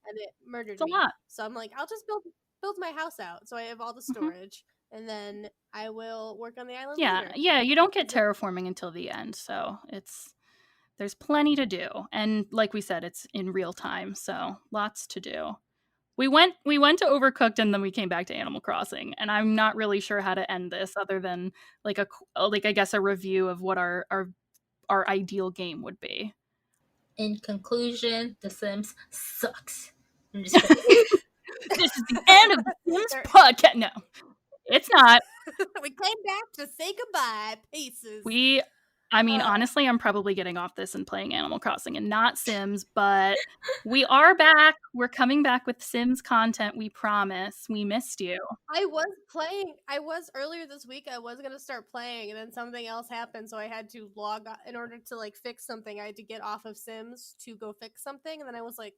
and it murdered it's a me. lot. So I'm like, I'll just build my house out, so I have all the Mhm. storage, and then I will work on the island Yeah, later. yeah, you don't get 'Cause it, terraforming until the end, so there's plenty to do. And like we said, it's in real time, so lots to do. We went to Overcooked and then we came back to Animal Crossing, and I'm not really sure how to end this other than like like I guess a review of what our ideal game would be. In conclusion, The Sims sucks. I'm just kidding. This is the end of the Sims there, podcast. No, it's not. we came back to say goodbye. Pieces. We I mean, Uh, honestly, I'm probably getting off this and playing Animal Crossing and not Sims, but we are back. We're coming back with Sims content, we promise. We missed you. I was playing. I was earlier this week. I was gonna start playing, and then something else happened, so I had to log in order to like fix something. I had to get off of Sims to go fix something, and then I was like,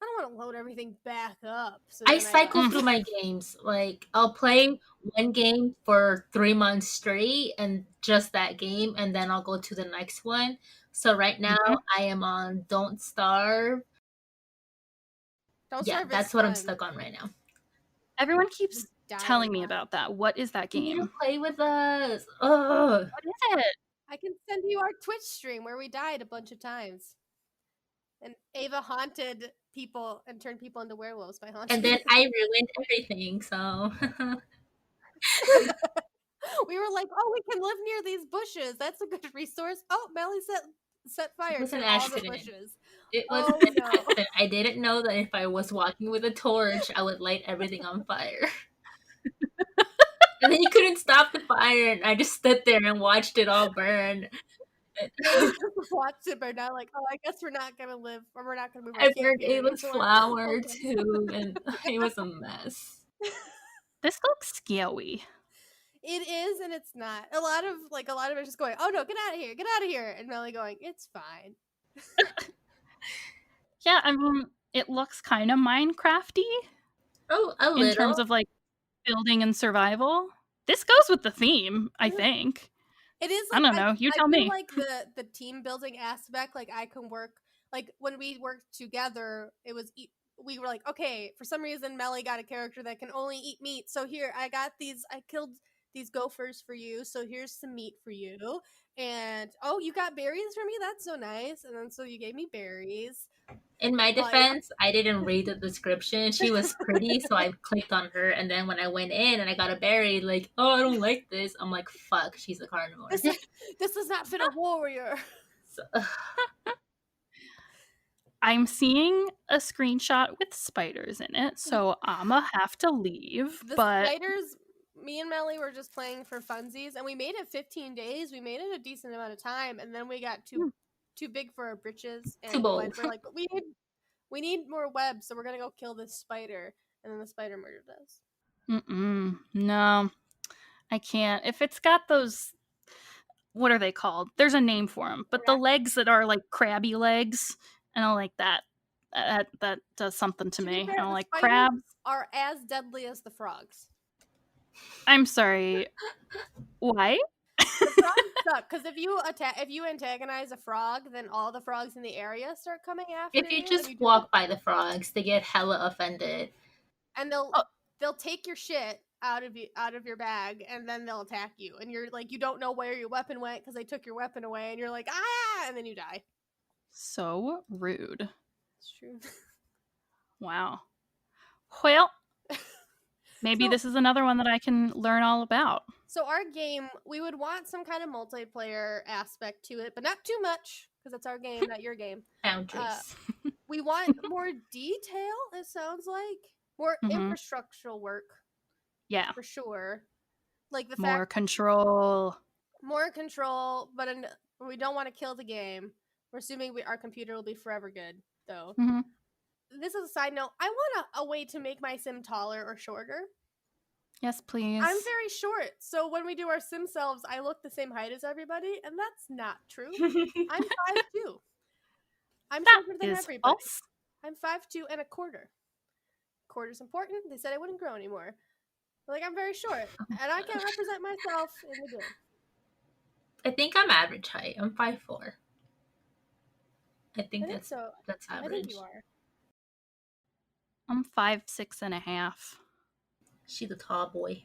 I don't want to load everything back up. So I then I cycle left. Mm, through my games. Like I'll play one game for 3 months straight and just that game, and then I'll go to the next one. So right now mhm. I am on Don't Starve. Don't Yeah, Starve is that's what I'm fun. stuck on right now. Everyone keeps Just die a telling me lot. about that. What is that You need to game? play with us. Oh, What is it? I can send you our Twitch stream where we died a bunch of times. And Ava haunted people and turned people into werewolves by And haunting then them. I ruined everything. So We were like, oh, we can live near these bushes. That's a good resource. Oh, Melly set it fire was an to all the accident. bushes. It was Oh an no. accident. I didn't know that if I was walking with a torch, I would light everything on fire. And then you couldn't stop the fire, and I just stood there and watched it all burn. Yeah, you just watched it burn down. Like, oh, I guess we're not gonna live, or we're not gonna move our I camp burned here Ava's anymore. flower Okay. too, and it was a mess. This looks scary. It is, and it's not. A lot of it is just going, oh no, get out of here, and Melly going, it's fine. Yeah, I mean, it looks kind of Minecrafty Oh, a in terms little. of like building and survival. This goes with the theme, I think. It is I like don't know. You I tell feel me. like the team building aspect. Like I can work. Like when we worked together, it was we were like, okay, for some reason Melly got a character that can only eat meat. So here I got these. I killed these gophers for you. So here's some meat for you. And oh, you got berries for me. That's so nice. And then so you gave me berries. In my Like defense, I didn't read the description. She was pretty, so I clicked on her. And then when I went in and I got a berry, like, oh, I don't like this. I'm like, fuck, she's a carnivore. this does not fit a warrior. So, I'm seeing a screenshot with spiders in it, so I'ma have to leave. The But spiders, me and Melly were just playing for funsies, and we made it 15 days. We made it a decent amount of time, and then we got too big for our britches, too and bold. we're like, we need more webs, so we're gonna go kill this spider, and then the spider murdered us. no, I can't. If it's got those, what are they called? There's a name for them, but the legs that are like crabby legs, I don't like that. That does something to To be me. fair, I don't the like spiders crabs. are as deadly as the frogs. I'm sorry. Why? The frogs suck because if you antagonize a frog, then all the frogs in the area start coming after If you you, and just you do walk by the frogs, they get hella offended. and Oh, they'll take your shit out of your bag, and then they'll attack you, and you're like, you don't know where your weapon went because they took your weapon away, and you're like, ah, and then you die. so rude. It's true. Wow. Well, maybe So this is another one that I can learn all about. so our game, we would want some kind of multiplayer aspect to it, but not too much because it's our game, not your game. Boundaries. We want more detail. It sounds like more Mhm. infrastructural work Yeah. for sure. Like the More fact control. more control, but we don't want to kill the game. We're assuming our computer will be forever good, though. Mhm. This is a side note. I want a way to make my sim taller or shorter. Yes, please. I'm very short, so when we do our sim selves, I look the same height as everybody, and that's not true. I'm 5'2". I'm That shorter than is everybody. false. I'm 5'2" and a quarter. Quarter's important. They said I wouldn't grow anymore. Like, I'm very short, and I can't represent myself in the game. I think I'm average height. I'm 5'4". I think I think so. that's I average. think you are. I'm 5'6.5". She's a tall boy.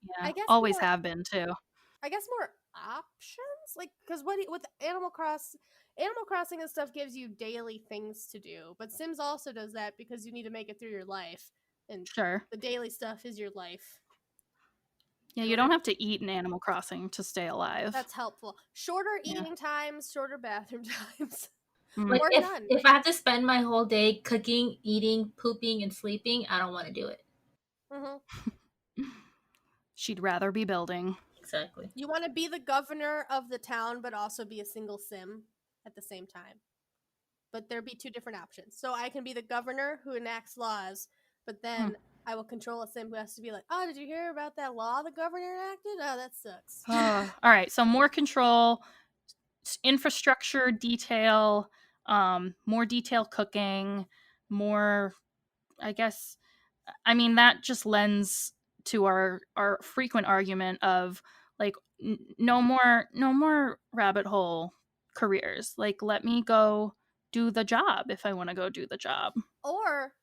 Yeah, I guess always more. have been too. I guess more options, like because with Animal Crossing and stuff gives you daily things to do, but Sims also does that because you need to make it through your life, and Sure. the daily stuff is your life. Yeah, you don't have to eat in Animal Crossing to stay alive. That's helpful. Shorter Yeah. eating times, shorter bathroom times. Like Or if none. if I have to spend my whole day cooking, eating, pooping, and sleeping, I don't want to do it. She'd rather be building. Exactly. You want to be the governor of the town, but also be a single sim at the same time. But there'd be two different options. So I can be the governor who enacts laws, but then I will control a sim who has to be like, oh, did you hear about that law the governor enacted? Oh, that sucks. All right, so more control, infrastructure detail, more detailed cooking, more, I guess, I mean, that just lends to our frequent argument of like no more rabbit hole careers. Like, let me go do the job if I want to go do the job. Or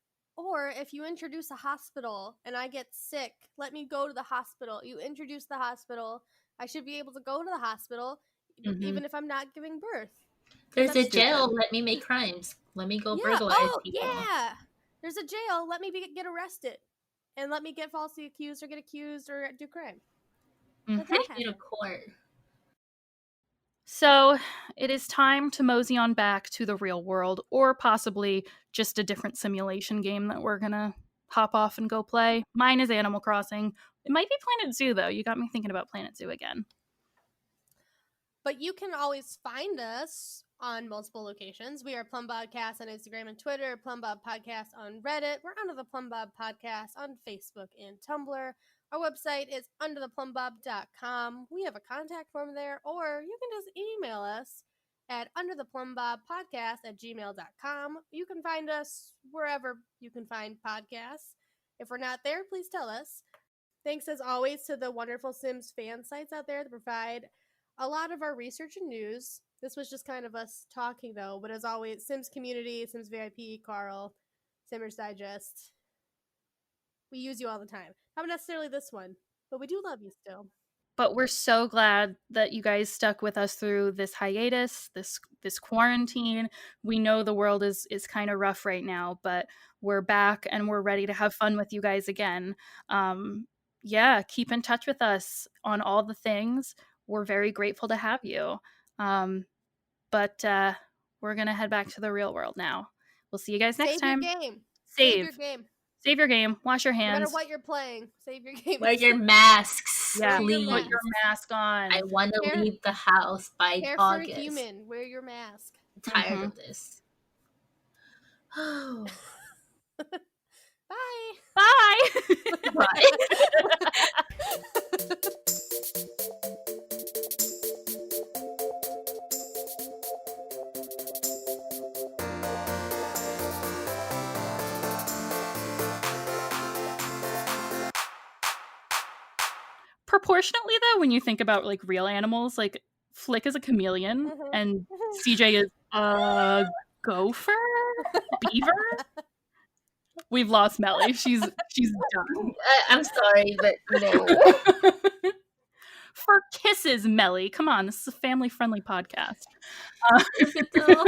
if you introduce a hospital and I get sick, let me go to the hospital. You introduce the hospital. I should be able to go to the hospital even if I'm not giving birth. There's a Stupid. jail. Let me make crimes. Let me go Yeah. burglarize Oh, people. yeah. There's a jail. Let me get arrested, and let me get falsely accused or get accused or do crime. Let that Take me to happen. court. So it is time to mosey on back to the real world, or possibly just a different simulation game that we're gonna hop off and go play. Mine is Animal Crossing. It might be Planet Zoo, though. You got me thinking about Planet Zoo again. But you can always find us on multiple locations. We are Plumbobcast on Instagram and Twitter, Plumbob Podcast on Reddit. We're under the Plumbob Podcast on Facebook and Tumblr. Our website is undertheplumbob.com. We have a contact form there, or you can just email us at undertheplumbobpodcast@gmail.com. You can find us wherever you can find podcasts. If we're not there, please tell us. Thanks as always to the wonderful Sims fan sites out there that provide a lot of our research and news. This was just kind of us talking, though. But as always, Sims Community, Sims VIP, Carl, Simmers Digest. We use you all the time. Not necessarily this one, but we do love you still. But we're so glad that you guys stuck with us through this hiatus, this quarantine. We know the world is kind of rough right now, but we're back and we're ready to have fun with you guys again. Yeah, keep in touch with us on all the things. We're very grateful to have you. But we're gonna head back to the real world now. We'll see you guys next Save time. your game. Save your game. Save your game. Wash your No matter hands. what you're playing, save your game. Wear your masks, Yeah, please. put your mask on. I want to Care- leave the house by Care for a August. human. Wear your mask. I'm tired of this. Bye. Bye. Bye. Proportionately, though, when you think about like real animals, like Flick is a chameleon and CJ is a gopher, beaver. We've lost Melly. She's done. I'm sorry, but no. For kisses, Melly. Come on, this is a family-friendly podcast. Is it though?